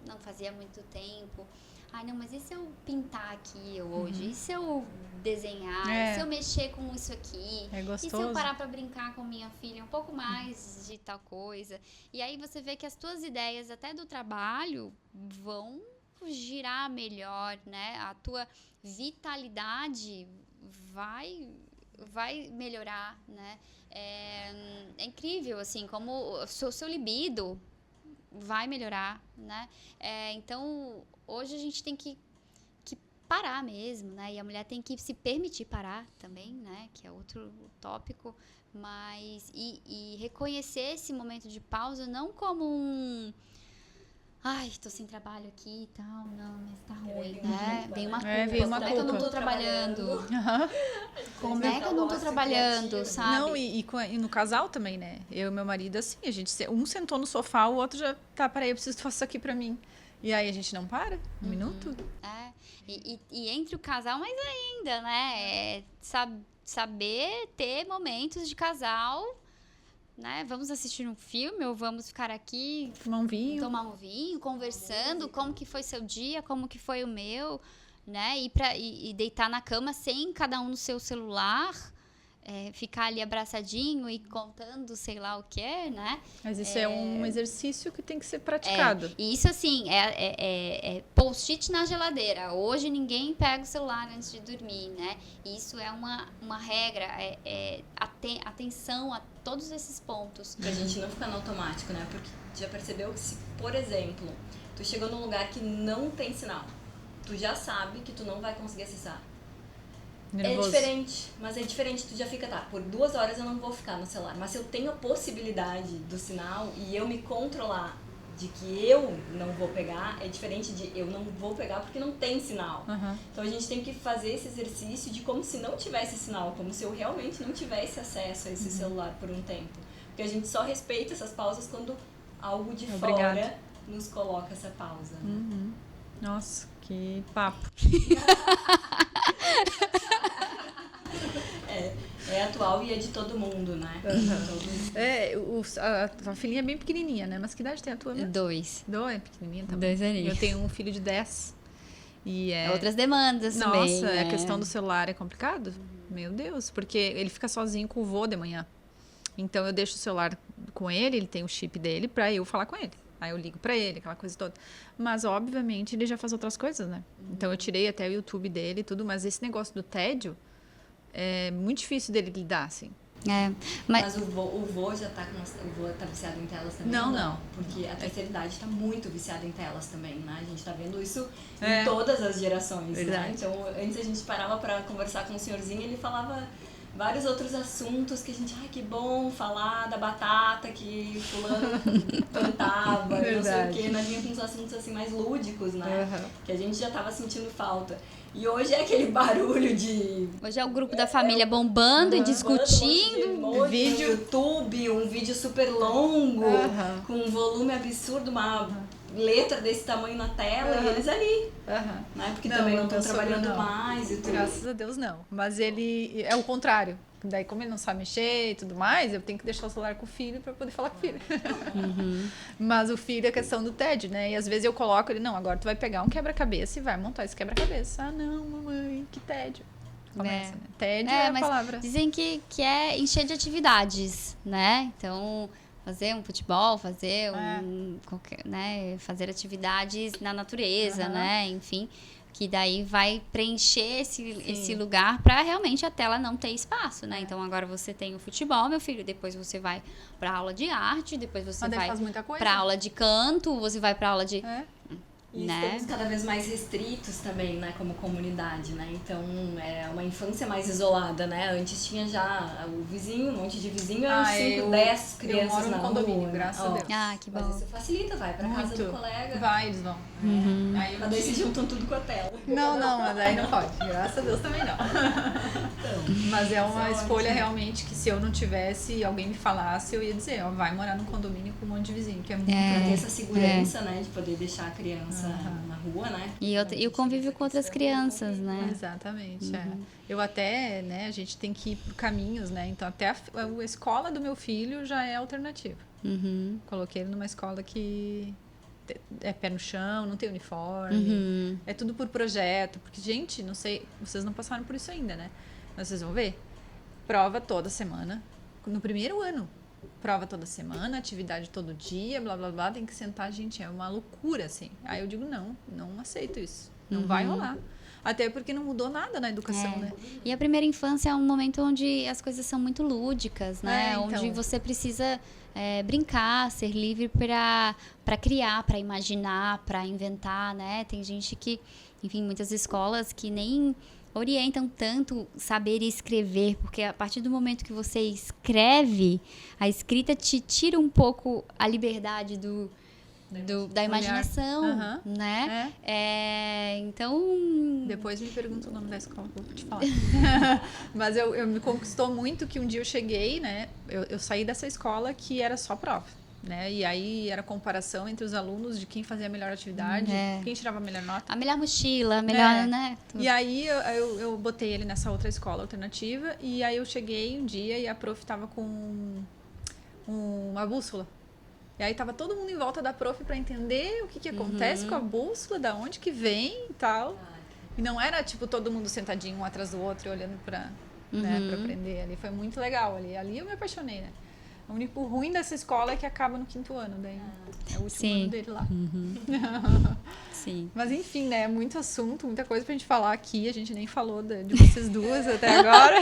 não fazia há muito tempo. Ai, não, mas e se eu pintar aqui hoje? E se eu desenhar? E se eu mexer com isso aqui? É gostoso. E se eu parar pra brincar com minha filha um pouco mais de tal coisa? E aí você vê que as tuas ideias até do trabalho vão girar melhor, né? A tua vitalidade vai melhorar, né? É incrível, assim, como o seu libido vai melhorar, né? Então, hoje a gente tem que parar mesmo, né? E a mulher tem que se permitir parar também, né? Que é outro tópico, mas e reconhecer esse momento de pausa não como um... Ai, tô sem trabalho aqui e tal, não, mas tá ruim, né? Vem uma culpa, como é que eu não tô trabalhando? Como é que eu não tô trabalhando, sabe? Não, e no casal também, né? Eu e meu marido, assim, a gente, um sentou no sofá, o outro já, peraí, eu preciso que tu faça isso aqui pra mim. E aí a gente não para, um minuto. E entre o casal, mais ainda, né? Saber ter momentos de casal, né? Vamos assistir um filme ou vamos ficar aqui tomar um vinho, conversando como que foi seu dia, como que foi o meu, né? E deitar na cama sem cada um no seu celular, ficar ali abraçadinho e contando sei lá o que, né? Mas isso é um exercício que tem que ser praticado. E isso, assim, é post-it na geladeira. Hoje ninguém pega o celular antes de dormir, né? Isso é uma regra, atenção a todos esses pontos. Pra gente não ficar no automático, né? Porque já percebeu que se, por exemplo, tu chegou num lugar que não tem sinal, tu já sabe que tu não vai conseguir acessar. Nervoso. É diferente, mas é diferente, tu já fica, tá, por 2 horas eu não vou ficar no celular, mas se eu tenho a possibilidade do sinal e eu me controlar de que eu não vou pegar, é diferente de eu não vou pegar porque não tem sinal. Então a gente tem que fazer esse exercício de como se não tivesse sinal, como se eu realmente não tivesse acesso a esse celular por um tempo. Porque a gente só respeita essas pausas quando algo de fora nos coloca essa pausa. Né? Nossa, que papo. É atual e é de todo mundo, né? A filhinha é bem pequenininha, né? Mas que idade tem a tua? 2. É pequenininha também. 2 aninhos. Eu tenho um filho de 10. E Outras demandas também. Nossa, a questão do celular é complicado? Meu Deus, porque ele fica sozinho com o vô de manhã. Então eu deixo o celular com ele tem o chip dele pra eu falar com ele. Aí eu ligo pra ele, aquela coisa toda. Mas, obviamente, ele já faz outras coisas, né? Então eu tirei até o YouTube dele e tudo, mas esse negócio do tédio é muito difícil dele lidar, assim. Mas o vô já tá viciado em telas também? Não. Porque a terceira idade tá muito viciada em telas também, né? A gente tá vendo isso em todas as gerações, né? Então, antes a gente parava pra conversar com o senhorzinho, ele falava vários outros assuntos que a gente, que bom falar da batata que fulano plantava, não sei o quê. Nós vinha com uns assuntos assim mais lúdicos, né? Que a gente já tava sentindo falta. E hoje é aquele barulho de... Hoje é o grupo da família bombando e discutindo. Um vídeo no YouTube, um vídeo super longo, com um volume absurdo, uma letra desse tamanho na tela, e eles ali. Né? Porque também não estão trabalhando mais e tudo. Graças a Deus, não. Mas ele é o contrário. Daí, como ele não sabe mexer e tudo mais, eu tenho que deixar o celular com o filho para poder falar com o filho. Mas o filho é a questão do tédio, né? E às vezes eu coloco ele, não, agora tu vai pegar um quebra-cabeça e vai montar esse quebra-cabeça. Ah, não, mamãe, que tédio. Começa, né? Tédio é a palavra. Dizem que é encher de atividades, né? Então, fazer um futebol, fazer fazer atividades na natureza, né? Enfim, que daí vai preencher esse lugar para realmente a tela não ter espaço, né? Então agora você tem o futebol, meu filho, depois você vai para aula de arte, depois você vai para aula de canto, você vai para aula de E estamos cada vez mais restritos também, né, como comunidade, né? Então, é uma infância mais isolada, né? Antes tinha já o vizinho, um monte de vizinho, eram 5, 10 crianças na condomínio, rua. Graças a Deus. Que bom. Mas isso facilita, vai pra casa do colega. Vai, eles vão. Aí mas daí se juntam tudo com a tela. Não, mas aí não pode. Graças a Deus também não. Mas é uma escolha realmente que se eu não tivesse, alguém me falasse, eu ia dizer, vai morar num condomínio com um monte de vizinho, que é muito pra ter essa segurança, né, de poder deixar a criança na rua, né? E o convívio com outras crianças, né? Exatamente, Eu até, né, a gente tem que ir por caminhos, né? Então até a escola do meu filho já é alternativa. Coloquei ele numa escola que é pé no chão, não tem uniforme, é tudo por projeto, porque, gente, não sei, vocês não passaram por isso ainda, né? Mas vocês vão ver, prova toda semana, no primeiro ano, prova toda semana, atividade todo dia, blá, blá, blá, tem que sentar, gente, é uma loucura, assim. Aí eu digo, não aceito isso, não vai rolar. Até porque não mudou nada na educação, né? E a primeira infância é um momento onde as coisas são muito lúdicas, né? Então. Onde você precisa brincar, ser livre para criar, para imaginar, para inventar, né? Tem gente que, enfim, muitas escolas que nem orientam tanto saber escrever, porque a partir do momento que você escreve, a escrita te tira um pouco a liberdade da imaginação, né? Então... Depois me pergunta o nome da escola, vou te falar. Mas eu me conquistou muito que um dia eu cheguei, né? Eu saí dessa escola que era só prova, né? E aí era comparação entre os alunos de quem fazia a melhor atividade, quem tirava a melhor nota. A melhor mochila, a melhor, né? Tudo. E aí eu botei ele nessa outra escola alternativa e aí eu cheguei um dia e a prof tava com uma bússola. E aí tava todo mundo em volta da prof para entender o que acontece com a bússola, da onde que vem e tal. E não era, tipo, todo mundo sentadinho um atrás do outro, olhando pra aprender ali. Foi muito legal ali. Ali eu me apaixonei, né? O único ruim dessa escola é que acaba no 5º ano, daí é o último ano dele lá. Sim. Mas enfim, né? Muito assunto, muita coisa pra gente falar aqui. A gente nem falou de vocês duas até agora.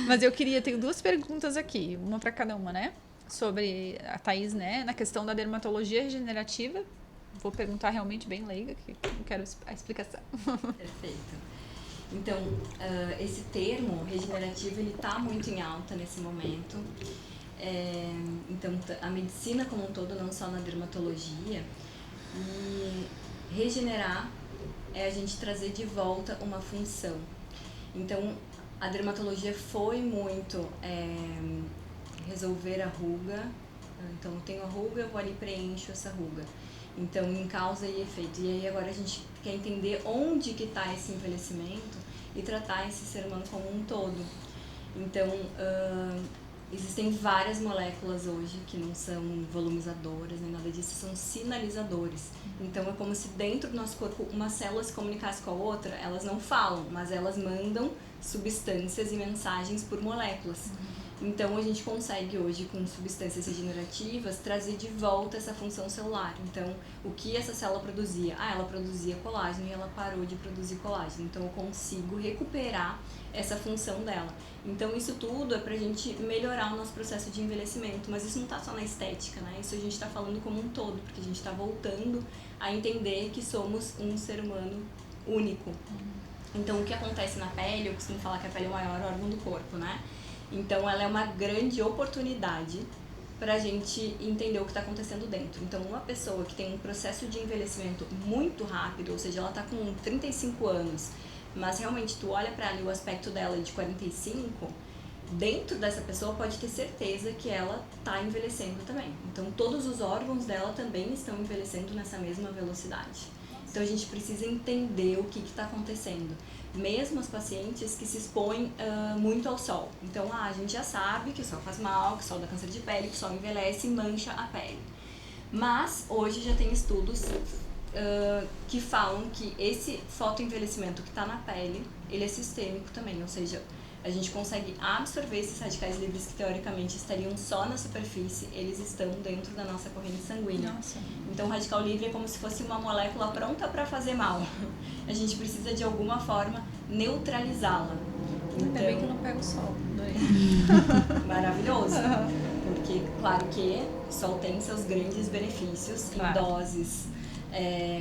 Mas tenho 2 perguntas aqui, uma pra cada uma, né? Sobre a Thaís, né? Na questão da dermatologia regenerativa. Vou perguntar realmente bem leiga, que eu quero a explicação. Perfeito. Então, esse termo regenerativo, ele está muito em alta nesse momento. Então, a medicina como um todo, não só na dermatologia. E regenerar é a gente trazer de volta uma função. Então, a dermatologia foi muito resolver a ruga. Então, eu tenho a ruga, eu vou ali e preencho essa ruga. Então, em causa e efeito. E aí, agora a gente quer entender onde que está esse envelhecimento e tratar esse ser humano como um todo. Então, existem várias moléculas hoje que não são volumizadoras nem nada disso, são sinalizadores. Então, é como se dentro do nosso corpo uma célula se comunicasse com a outra. Elas não falam, mas elas mandam substâncias e mensagens por moléculas. Então, a gente consegue hoje, com substâncias regenerativas, trazer de volta essa função celular. Então, o que essa célula produzia? Ela produzia colágeno e ela parou de produzir colágeno. Então, eu consigo recuperar essa função dela. Então, isso tudo é pra gente melhorar o nosso processo de envelhecimento. Mas isso não tá só na estética, né? Isso a gente tá falando como um todo, porque a gente tá voltando a entender que somos um ser humano único. Então, o que acontece na pele, eu costumo falar que a pele é o maior órgão do corpo, né? Então, ela é uma grande oportunidade para a gente entender o que está acontecendo dentro. Então, uma pessoa que tem um processo de envelhecimento muito rápido, ou seja, ela está com 35 anos, mas realmente tu olha para ela e o aspecto dela de 45, dentro dessa pessoa pode ter certeza que ela está envelhecendo também. Então, todos os órgãos dela também estão envelhecendo nessa mesma velocidade. Então, a gente precisa entender o que está acontecendo. Mesmo as pacientes que se expõem muito ao sol. Então, a gente já sabe que o sol faz mal, que o sol dá câncer de pele, que o sol envelhece e mancha a pele. Mas, hoje já tem estudos que falam que esse fotoenvelhecimento que está na pele, ele é sistêmico também, ou seja, a gente consegue absorver esses radicais livres que teoricamente estariam só na superfície, eles estão dentro da nossa corrente sanguínea. Nossa. Então, o radical livre é como se fosse uma molécula pronta para fazer mal. A gente precisa, de alguma forma, neutralizá-la. Ainda bem que eu não pego o sol. Maravilhoso. Porque, claro que o sol tem seus grandes benefícios em doses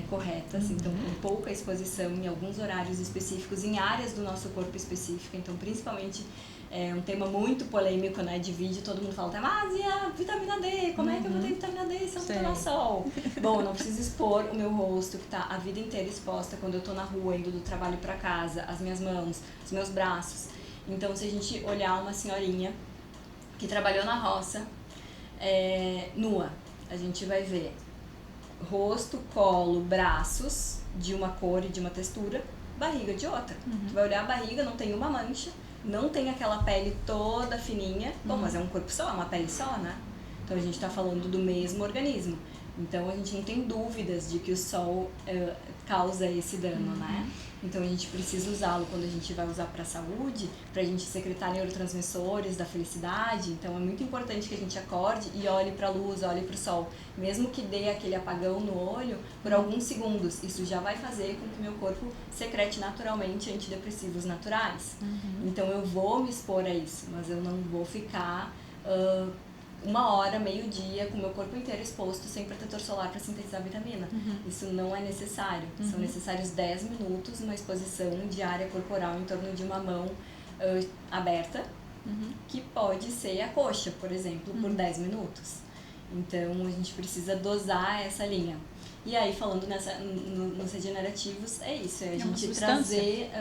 corretas, então com pouca exposição em alguns horários específicos, em áreas do nosso corpo específica. Então, principalmente, é um tema muito polêmico, né, de vídeo, todo mundo fala, mas e a vitamina D? Como é que eu vou ter vitamina D se eu não tomar sol? Bom, eu não preciso expor o meu rosto, que tá a vida inteira exposta quando eu tô na rua, indo do trabalho para casa, as minhas mãos, os meus braços. Então, se a gente olhar uma senhorinha que trabalhou na roça, nua, a gente vai ver rosto, colo, braços de uma cor e de uma textura, barriga de outra. Tu vai olhar a barriga, não tem uma mancha, não tem aquela pele toda fininha. Bom, mas é um corpo só, é uma pele só, né? Então a gente tá falando do mesmo organismo. Então a gente não tem dúvidas de que o sol causa esse dano, né? Então a gente precisa usá-lo quando a gente vai usar para a saúde, para a gente secretar neurotransmissores da felicidade. Então é muito importante que a gente acorde e olhe para a luz, olhe para o sol. Mesmo que dê aquele apagão no olho, por alguns segundos, isso já vai fazer com que meu corpo secrete naturalmente antidepressivos naturais. Então eu vou me expor a isso, mas eu não vou ficar 1 hora, meio-dia, com o meu corpo inteiro exposto, sem protetor solar para sintetizar vitamina. Isso não é necessário. São necessários 10 minutos, uma exposição diária corporal em torno de uma mão aberta, que pode ser a coxa, por exemplo, por 10 minutos. Então, a gente precisa dosar essa linha. E aí, falando nos regenerativos, é isso, é a gente trazer,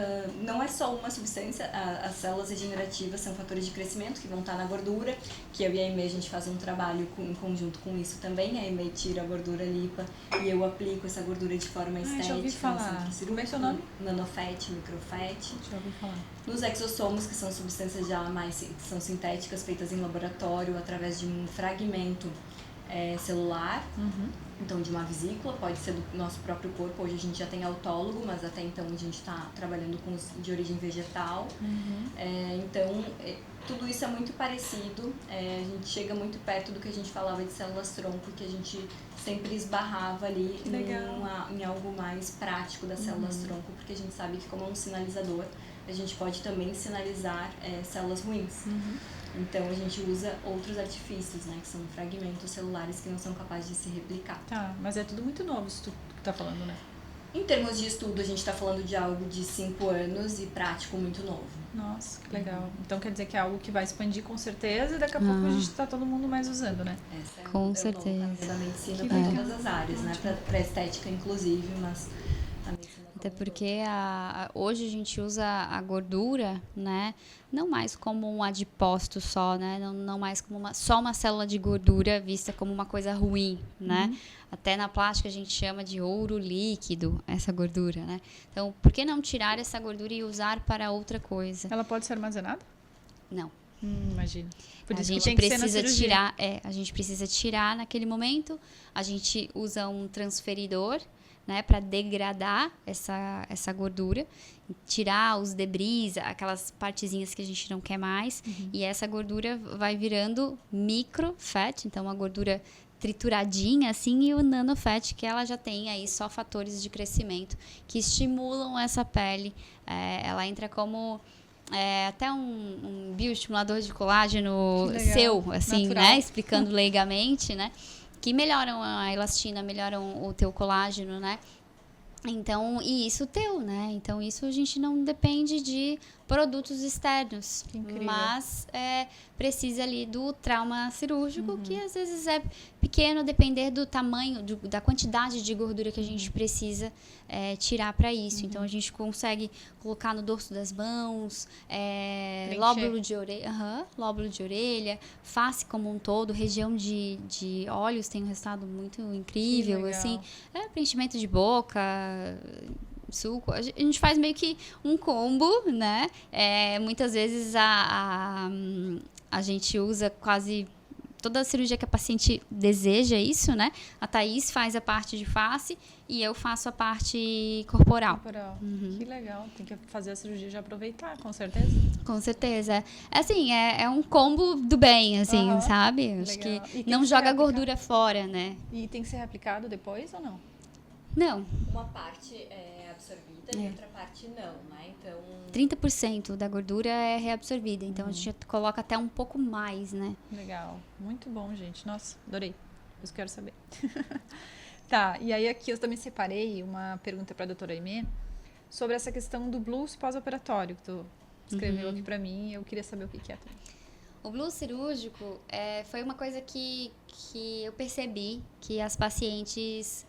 não é só uma substância, as células regenerativas são fatores de crescimento que vão estar na gordura, que eu e a Aimee, a gente faz um trabalho em conjunto com isso também, a Aimee tira a gordura lipa e eu aplico essa gordura de forma estética. Já ouvi falar. Como é seu nome? Nanofat, microfat. Já ouvi falar. Nos exossomos, que são substâncias já mais são sintéticas, feitas em laboratório, através de um fragmento celular, então de uma vesícula, pode ser do nosso próprio corpo. Hoje a gente já tem autólogo, mas até então a gente está trabalhando com os de origem vegetal. Então, tudo isso é muito parecido, a gente chega muito perto do que a gente falava de células-tronco, que a gente sempre esbarrava ali em algo mais prático das células-tronco, porque a gente sabe que, como é um sinalizador, a gente pode também sinalizar células ruins. Então, a gente usa outros artifícios, né? Que são fragmentos celulares que não são capazes de se replicar. Tá, mas é tudo muito novo isso que tu tá falando, né? Em termos de estudo, a gente está falando de algo de 5 anos e prático muito novo. Nossa, que legal. Então quer dizer que é algo que vai expandir com certeza e daqui a pouco a gente está todo mundo mais usando, né? Essa Com certeza. Da medicina para todas as áreas, né? Para estética, inclusive, mas a medicina. Até porque hoje a gente usa a gordura, né, não mais como um adipócito só, né, não mais como só uma célula de gordura vista como uma coisa ruim, né. Até na plástica a gente chama de ouro líquido essa gordura, né. Então, por que não tirar essa gordura e usar para outra coisa? Ela pode ser armazenada? Não. Imagina. Por A isso gente que tem que ser na precisa cirurgia. tirar, a gente precisa tirar naquele momento. A gente usa um transferidor, né, para degradar essa gordura, tirar os debris, aquelas partezinhas que a gente não quer mais, e essa gordura vai virando microfat, então uma gordura trituradinha assim, e o nanofat, que ela já tem aí só fatores de crescimento que estimulam essa pele. Ela entra como até um bioestimulador de colágeno seu, assim, natural. né, explicando leigamente, né, que melhoram a elastina, melhoram o teu colágeno, né? Então, e isso teu, né? Então, isso a gente não depende de produtos externos. Incrível. Mas precisa ali do trauma cirúrgico, que às vezes é pequeno, depender do tamanho, da quantidade de gordura que a gente precisa tirar para isso. Então, a gente consegue colocar no dorso das mãos, lóbulo de orelha, face como um todo, região de olhos tem um resultado muito incrível, assim. Preenchimento de boca, suco, a gente faz meio que um combo, né? Muitas vezes a gente usa quase toda a cirurgia que a paciente deseja isso, né? A Thaís faz a parte de face e eu faço a parte corporal. Que legal. Tem que fazer a cirurgia e já aproveitar, com certeza. Com certeza. Assim, é um combo do bem, assim, sabe? Acho Legal. que não joga a gordura fora, né? E tem que ser reaplicado depois ou não? Não. Uma parte é absorvida e outra parte não, né? Então 30% da gordura é reabsorvida, então a gente coloca até um pouco mais, né? Legal. Muito bom, gente. Nossa, adorei. Eu quero saber. Tá, e aí aqui eu também separei uma pergunta para a doutora Aimee sobre essa questão do blues pós-operatório que tu escreveu aqui para mim e eu queria saber o que é também. O blues cirúrgico foi uma coisa que eu percebi que as pacientes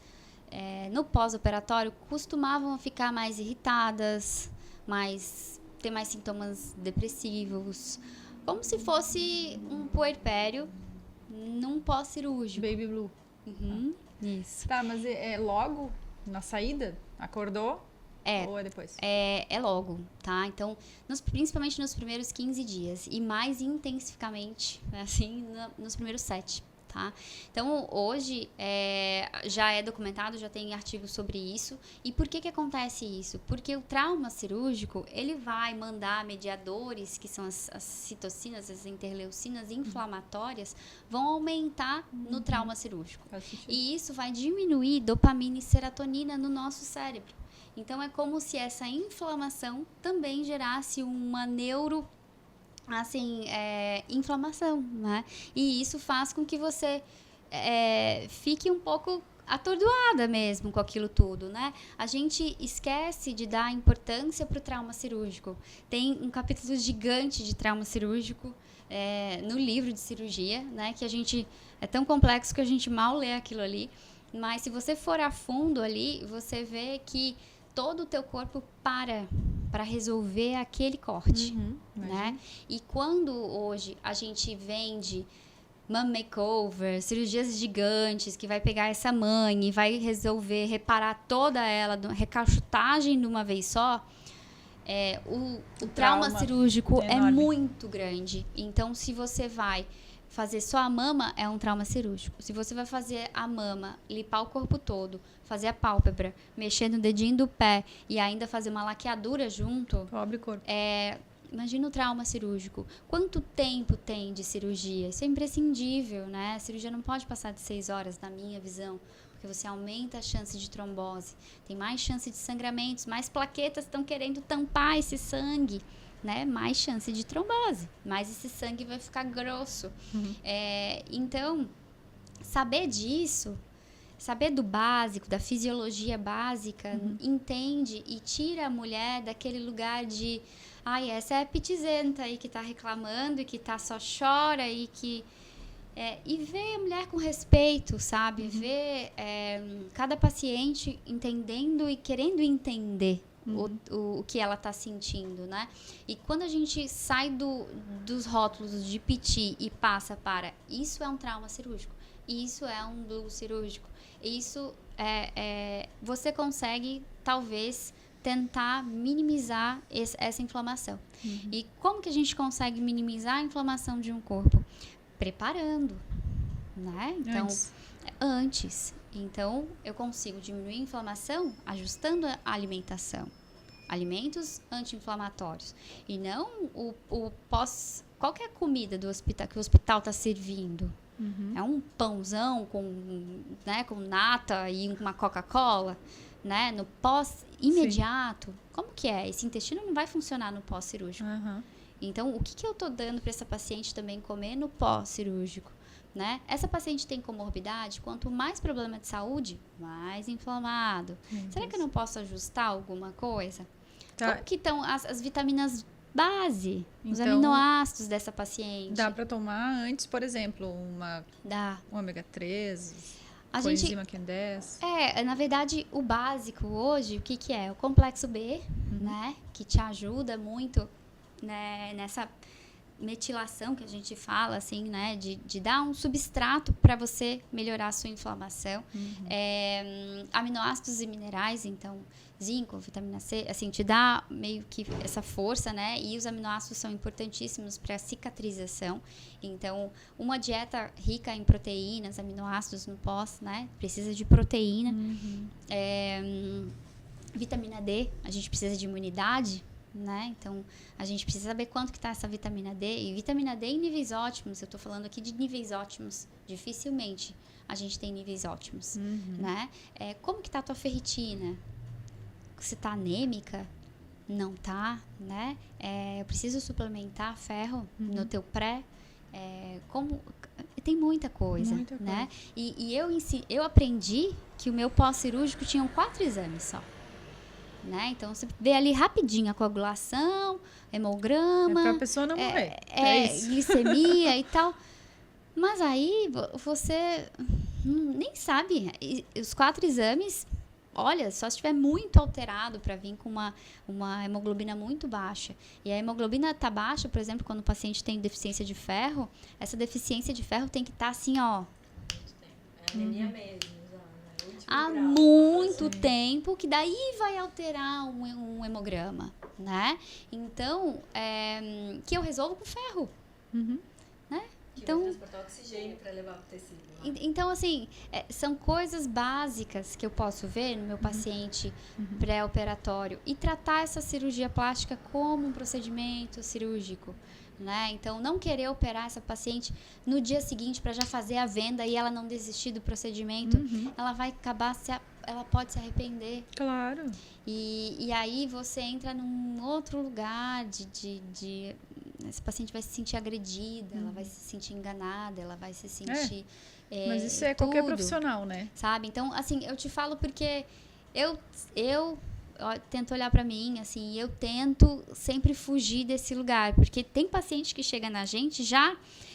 no pós-operatório costumavam ficar mais irritadas, ter mais sintomas depressivos, como se fosse um puerpério num pós-cirúrgico. Baby blue. Isso. Tá, mas é logo na saída? Acordou? Ou é depois? É logo, tá? Então, principalmente nos primeiros 15 dias e mais intensificamente, assim, nos primeiros 7. Tá? Então, hoje já é documentado, já tem artigos sobre isso. E por que acontece isso? Porque o trauma cirúrgico, ele vai mandar mediadores, que são as citocinas, as interleucinas inflamatórias, vão aumentar no trauma cirúrgico. E isso vai diminuir dopamina e serotonina no nosso cérebro. Então, é como se essa inflamação também gerasse uma inflamação, né? E isso faz com que você fique um pouco atordoada mesmo com aquilo tudo, né? A gente esquece de dar importância para o trauma cirúrgico. Tem um capítulo gigante de trauma cirúrgico no livro de cirurgia, né? Que a gente é tão complexo que a gente mal lê aquilo ali. Mas se você for a fundo ali, você vê que todo o teu corpo para resolver aquele corte, né? E quando hoje a gente vende mom makeover, cirurgias gigantes, que vai pegar essa mãe e vai reparar toda ela, recalchutagem de uma vez só, o trauma cirúrgico é muito grande. Então, se você vai fazer só a mama, é um trauma cirúrgico. Se você vai fazer a mama, limpar o corpo todo, fazer a pálpebra, mexer no dedinho do pé e ainda fazer uma laqueadura junto... Pobre corpo. Imagina o trauma cirúrgico. Quanto tempo tem de cirurgia? Isso é imprescindível, né? A cirurgia não pode passar de 6 horas, na minha visão, porque você aumenta a chance de trombose, tem mais chance de sangramentos, mais plaquetas estão querendo tampar esse sangue, né? Mais chance de trombose, mais esse sangue vai ficar grosso. Então, saber disso, saber do básico, da fisiologia básica, entende e tira a mulher daquele lugar de essa é a pitizenta aí que tá reclamando e que só chora e que... e ver a mulher com respeito, sabe? Ver cada paciente entendendo e querendo entender o que ela está sentindo, né? E quando a gente sai dos rótulos de piti e passa para isso é um trauma cirúrgico, isso é um glúteo cirúrgico, isso você consegue, talvez, tentar minimizar essa inflamação. E como que a gente consegue minimizar a inflamação de um corpo? Preparando, né? Então, antes. Então, eu consigo diminuir a inflamação ajustando a alimentação. Alimentos anti-inflamatórios. E não qualquer comida do hospital que o hospital está servindo. É um pãozão com nata e uma Coca-Cola, né? No pós-imediato. Sim. Como que é? Esse intestino não vai funcionar no pós-cirúrgico. Então, o que eu estou dando para essa paciente também comer no pós-cirúrgico? Né? Essa paciente tem comorbidade, quanto mais problema de saúde, mais inflamado. Será que eu não posso ajustar alguma coisa? Tá. Como que estão as vitaminas base, os aminoácidos dessa paciente? Dá para tomar antes, por exemplo, um ômega 3, coenzima Q10? Na verdade, o básico hoje, o que é? O complexo B, né? Que te ajuda muito, né, nessa metilação que a gente fala, assim, né, de dar um substrato para você melhorar a sua inflamação. Aminoácidos e minerais, então, zinco, vitamina C, assim, te dá meio que essa força, né, e os aminoácidos são importantíssimos para a cicatrização. Então, uma dieta rica em proteínas, aminoácidos no pós, né, precisa de proteína. Vitamina D, a gente precisa de imunidade, né? Então, a gente precisa saber quanto que está essa vitamina D. E vitamina D em níveis ótimos, eu estou falando aqui de níveis ótimos. Dificilmente a gente tem níveis ótimos, né? Como que está a tua ferritina? Se está anêmica? Não tá, né? Eu preciso suplementar ferro no teu pré? Tem muita coisa, né? E eu aprendi que o meu pós-cirúrgico tinham 4 exames só. Né? Então, você vê ali rapidinho a coagulação, hemograma... para a pessoa não morrer. Glicemia e tal. Mas aí, você nem sabe. Os 4 exames, olha, só se estiver muito alterado para vir com uma hemoglobina muito baixa. E a hemoglobina está baixa, por exemplo, quando o paciente tem deficiência de ferro, essa deficiência de ferro tem que estar assim, ó... É anemia mesmo. Há muito tempo, que daí vai alterar um hemograma, né? Então, que eu resolvo com ferro, né? Então, vai transportar oxigênio para levar para o tecido. Né? Então, assim, são coisas básicas que eu posso ver no meu paciente pré-operatório e tratar essa cirurgia plástica como um procedimento cirúrgico. Né? Então, não querer operar essa paciente no dia seguinte para já fazer a venda e ela não desistir do procedimento, ela vai acabar, ela pode se arrepender. Claro. E aí você entra num outro lugar de essa paciente vai se sentir agredida, ela vai se sentir enganada, ela vai se sentir... Mas isso é qualquer profissional, né? Sabe? Então, assim, eu te falo porque eu tento olhar pra mim, assim, eu tento sempre fugir desse lugar, porque tem paciente que chega na gente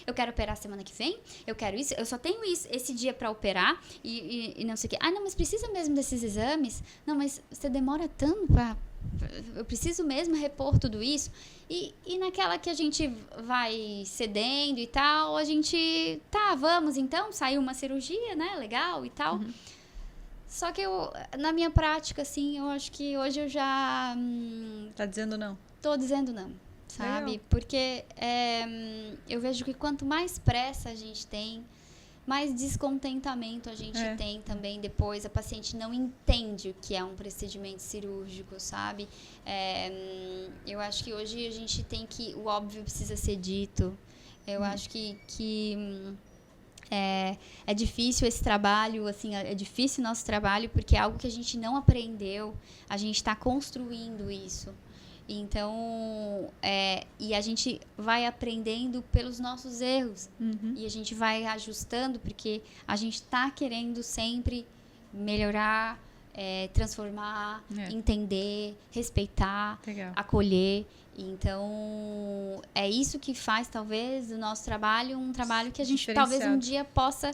eu quero operar semana que vem, eu quero isso, eu só tenho esse dia pra operar e não sei o quê. Não, mas precisa mesmo desses exames? Não, mas você demora tanto eu preciso mesmo repor tudo isso? E naquela que a gente vai cedendo e tal, a gente, vamos então, saiu uma cirurgia, né, legal e tal. Só que na minha prática, assim, eu acho que hoje eu já... Tá dizendo não? Tô dizendo não, sabe? Legal. Porque eu vejo que quanto mais pressa a gente tem, mais descontentamento a gente tem também depois. A paciente não entende o que é um procedimento cirúrgico, sabe? Eu acho que hoje a gente tem que... O óbvio precisa ser dito. Eu acho que é difícil esse trabalho, assim, é difícil o nosso trabalho porque é algo que a gente não aprendeu, a gente está construindo isso. Então, e a gente vai aprendendo pelos nossos erros e a gente vai ajustando porque a gente está querendo sempre melhorar, transformar, entender, respeitar, Legal. acolher. Então, é isso que faz, talvez, do nosso trabalho um trabalho que a gente talvez um dia possa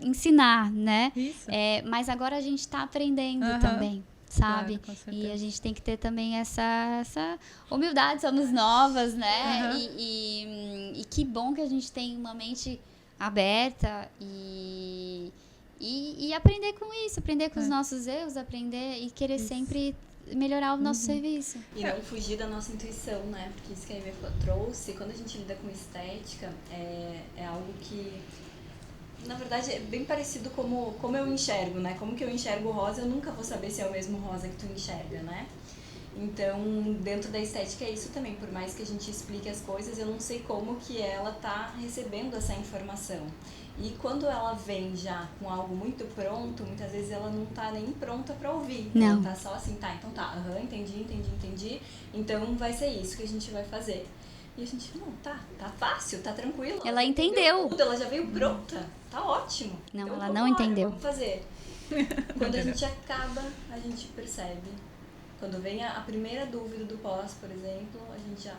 ensinar, né? Isso. Mas agora a gente está aprendendo também, sabe? Claro, com certeza. E a gente tem que ter também essa humildade, somos novas, né? E que bom que a gente tem uma mente aberta e aprender com isso, aprender com os nossos erros, aprender e querer sempre melhorar o nosso serviço. E não fugir da nossa intuição, né? Porque isso que a Amy trouxe, quando a gente lida com estética, é algo que, na verdade, é bem parecido como eu enxergo, né? Como que eu enxergo o rosa, eu nunca vou saber se é o mesmo rosa que tu enxerga, né? Então, dentro da estética é isso também. Por mais que a gente explique as coisas, eu não sei como que ela tá recebendo essa informação. E quando ela vem já com algo muito pronto, muitas vezes ela não tá nem pronta para ouvir. Não. Ela tá só assim, então tá, entendi. Então vai ser isso que a gente vai fazer. E a gente, não, tá fácil, tá tranquilo. Ela entendeu. Tudo, ela já veio pronta, tá ótimo. Não, então, ela não entendeu. Vamos fazer. Quando a gente acaba, a gente percebe. Quando vem a primeira dúvida do pós, por exemplo, a gente já,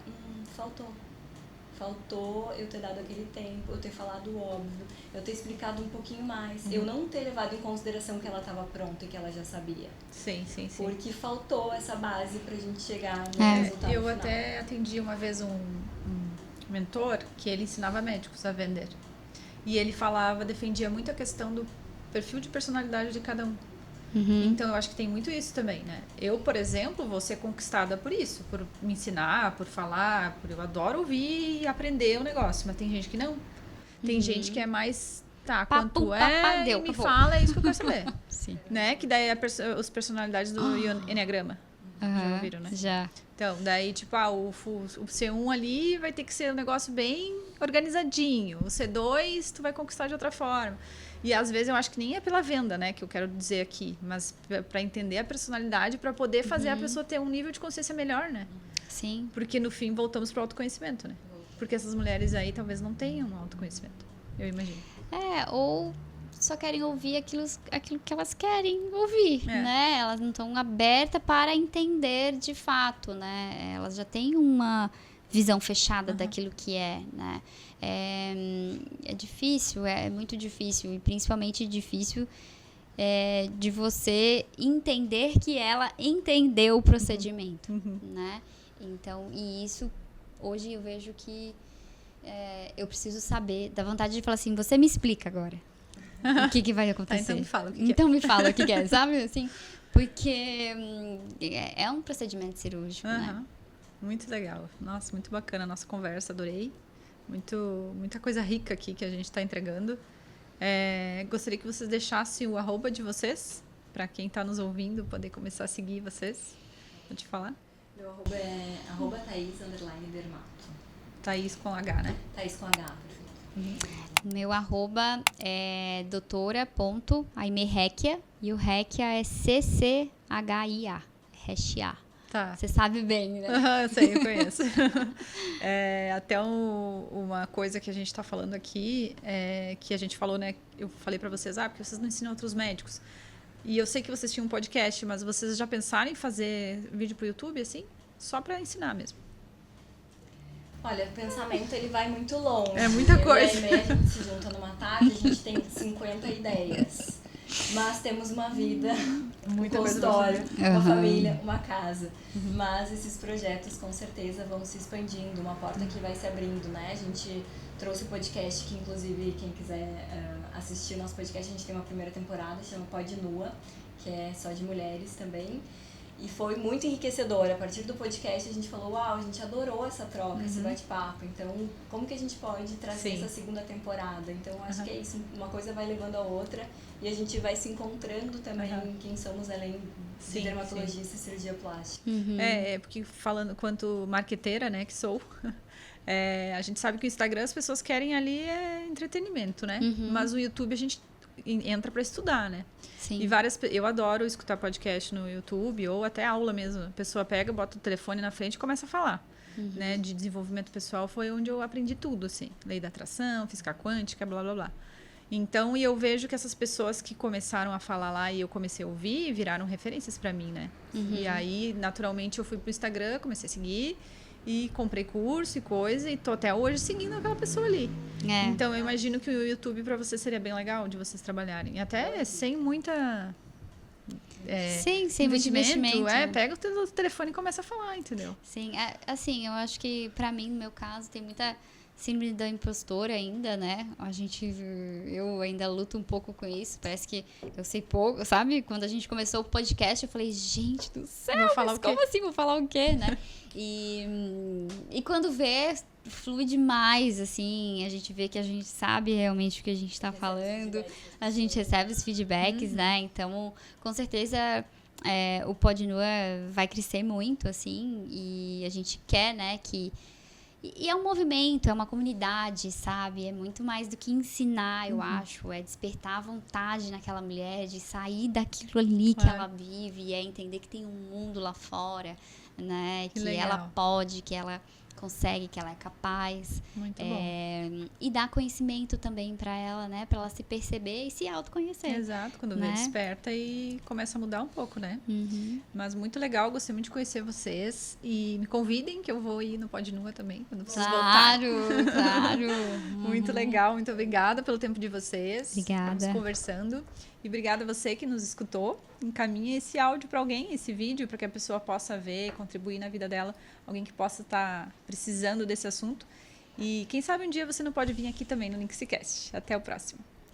faltou eu ter dado aquele tempo, eu ter falado o óbvio, eu ter explicado um pouquinho mais, eu não ter levado em consideração que ela estava pronta e que ela já sabia. Sim. Porque faltou essa base pra gente chegar no resultado Eu final. até atendi uma vez um mentor que ele ensinava médicos a vender. E ele defendia muito a questão do perfil de personalidade de cada um. Então, eu acho que tem muito isso também, né? Eu, por exemplo, vou ser conquistada por isso, por me ensinar, por falar, eu adoro ouvir e aprender o negócio, mas tem gente que não. Tem gente que é mais, quanto me fala, é isso que eu quero saber. Sim. Né? Que daí é as personalidades do Enneagrama. Já ouviram, né? Já. Então, daí, tipo, o C1 ali vai ter que ser um negócio bem organizadinho. O C2 tu vai conquistar de outra forma. E às vezes eu acho que nem é pela venda, né, que eu quero dizer aqui, mas para entender a personalidade, para poder fazer a pessoa ter um nível de consciência melhor, né? Sim. Porque no fim voltamos para o autoconhecimento, né? Porque essas mulheres aí talvez não tenham um autoconhecimento, eu imagino. Ou só querem ouvir aquilo que elas querem ouvir, né? Elas não estão abertas para entender de fato, né? Elas já têm uma visão fechada daquilo que é, né? É difícil, é muito difícil, e principalmente difícil de você entender que ela entendeu o procedimento, né? Então, e isso, hoje eu vejo que eu preciso saber, dá vontade de falar assim, você me explica agora o que vai acontecer. Então me fala o que então me fala o que é, sabe? Assim, porque é um procedimento cirúrgico, né? Muito legal. Nossa, muito bacana a nossa conversa, adorei. Muita coisa rica aqui que a gente está entregando. Gostaria que vocês deixassem o @ de vocês, para quem está nos ouvindo poder começar a seguir vocês. Pode falar? Meu @ é @Thaís_Dermato. Thaís com H, né? Thaís com H, perfeito. Meu @ é doutora.aimerrequia e o Requia é CCHIA, Rechia. Tá. Você sabe bem, né? Eu sei, eu conheço. Até uma coisa que a gente está falando aqui, que a gente falou, né? Eu falei para vocês, porque vocês não ensinam outros médicos. E eu sei que vocês tinham um podcast, mas vocês já pensaram em fazer vídeo pro YouTube, assim? Só para ensinar mesmo? Olha, o pensamento ele vai muito longe. É muita coisa. A gente se junta numa tarde, a gente tem 50 ideias. Mas temos uma vida, um consultório, uma família, uma casa. Mas esses projetos com certeza vão se expandindo, uma porta que vai se abrindo, né? A gente trouxe o podcast, que inclusive quem quiser assistir o nosso podcast, a gente tem uma primeira temporada, chama Pod Nua, que é só de mulheres também. E foi muito enriquecedor. A partir do podcast a gente falou, uau, a gente adorou essa troca, esse bate-papo. Então, como que a gente pode trazer essa segunda temporada? Então, acho que é isso. Uma coisa vai levando a outra e a gente vai se encontrando também em quem somos, além de dermatologista e cirurgia plástica. Porque falando quanto marqueteira, né, que sou, a gente sabe que o Instagram as pessoas querem ali entretenimento, né? Mas o YouTube a gente entra para estudar, né? Sim. E eu adoro escutar podcast no YouTube ou até aula mesmo. A pessoa pega, bota o telefone na frente e começa a falar. Né? De desenvolvimento pessoal foi onde eu aprendi tudo, assim. Lei da atração, física quântica, blá, blá, blá. Então, e eu vejo que essas pessoas que começaram a falar lá e eu comecei a ouvir, viraram referências para mim, né? E aí, naturalmente, eu fui pro Instagram, comecei a seguir e comprei curso e coisa e tô até hoje seguindo aquela pessoa ali. Então, eu imagino que o YouTube para você seria bem legal de vocês trabalharem. Até sem muita... Sim, sem muito investimento. Pega o teu telefone e começa a falar, entendeu? Sim, assim, eu acho que pra mim, no meu caso, tem muita síndrome da impostora ainda, né? Eu ainda luto um pouco com isso, parece que eu sei pouco, sabe? Quando a gente começou o podcast, eu falei, gente do céu, mas como assim? Vou falar o quê, né? E quando vê, flui demais, assim, a gente vê que a gente sabe realmente o que a gente tá falando, a gente recebe os feedbacks, né? Então, com certeza, o Podnua vai crescer muito, assim, e a gente quer, né, que... E é um movimento, é uma comunidade, sabe? É muito mais do que ensinar, eu acho. É despertar a vontade naquela mulher de sair daquilo ali que ela vive, é entender que tem um mundo lá fora, né? Que ela pode, que ela consegue, que ela é capaz. Muito bom. E dar conhecimento também para ela, né? Para ela se perceber e se autoconhecer. Exato, quando vê, desperta e começa a mudar um pouco, né? Mas muito legal, gostei muito de conhecer vocês. E me convidem que eu vou ir no Podnua também, quando vocês voltarem. Claro! Muito legal, muito obrigada pelo tempo de vocês. Obrigada. Estamos conversando. E obrigada a você que nos escutou. Encaminhe esse áudio para alguém, esse vídeo, para que a pessoa possa ver, contribuir na vida dela. Alguém que possa estar precisando desse assunto. E quem sabe um dia você não pode vir aqui também no LinksCast. Até o próximo.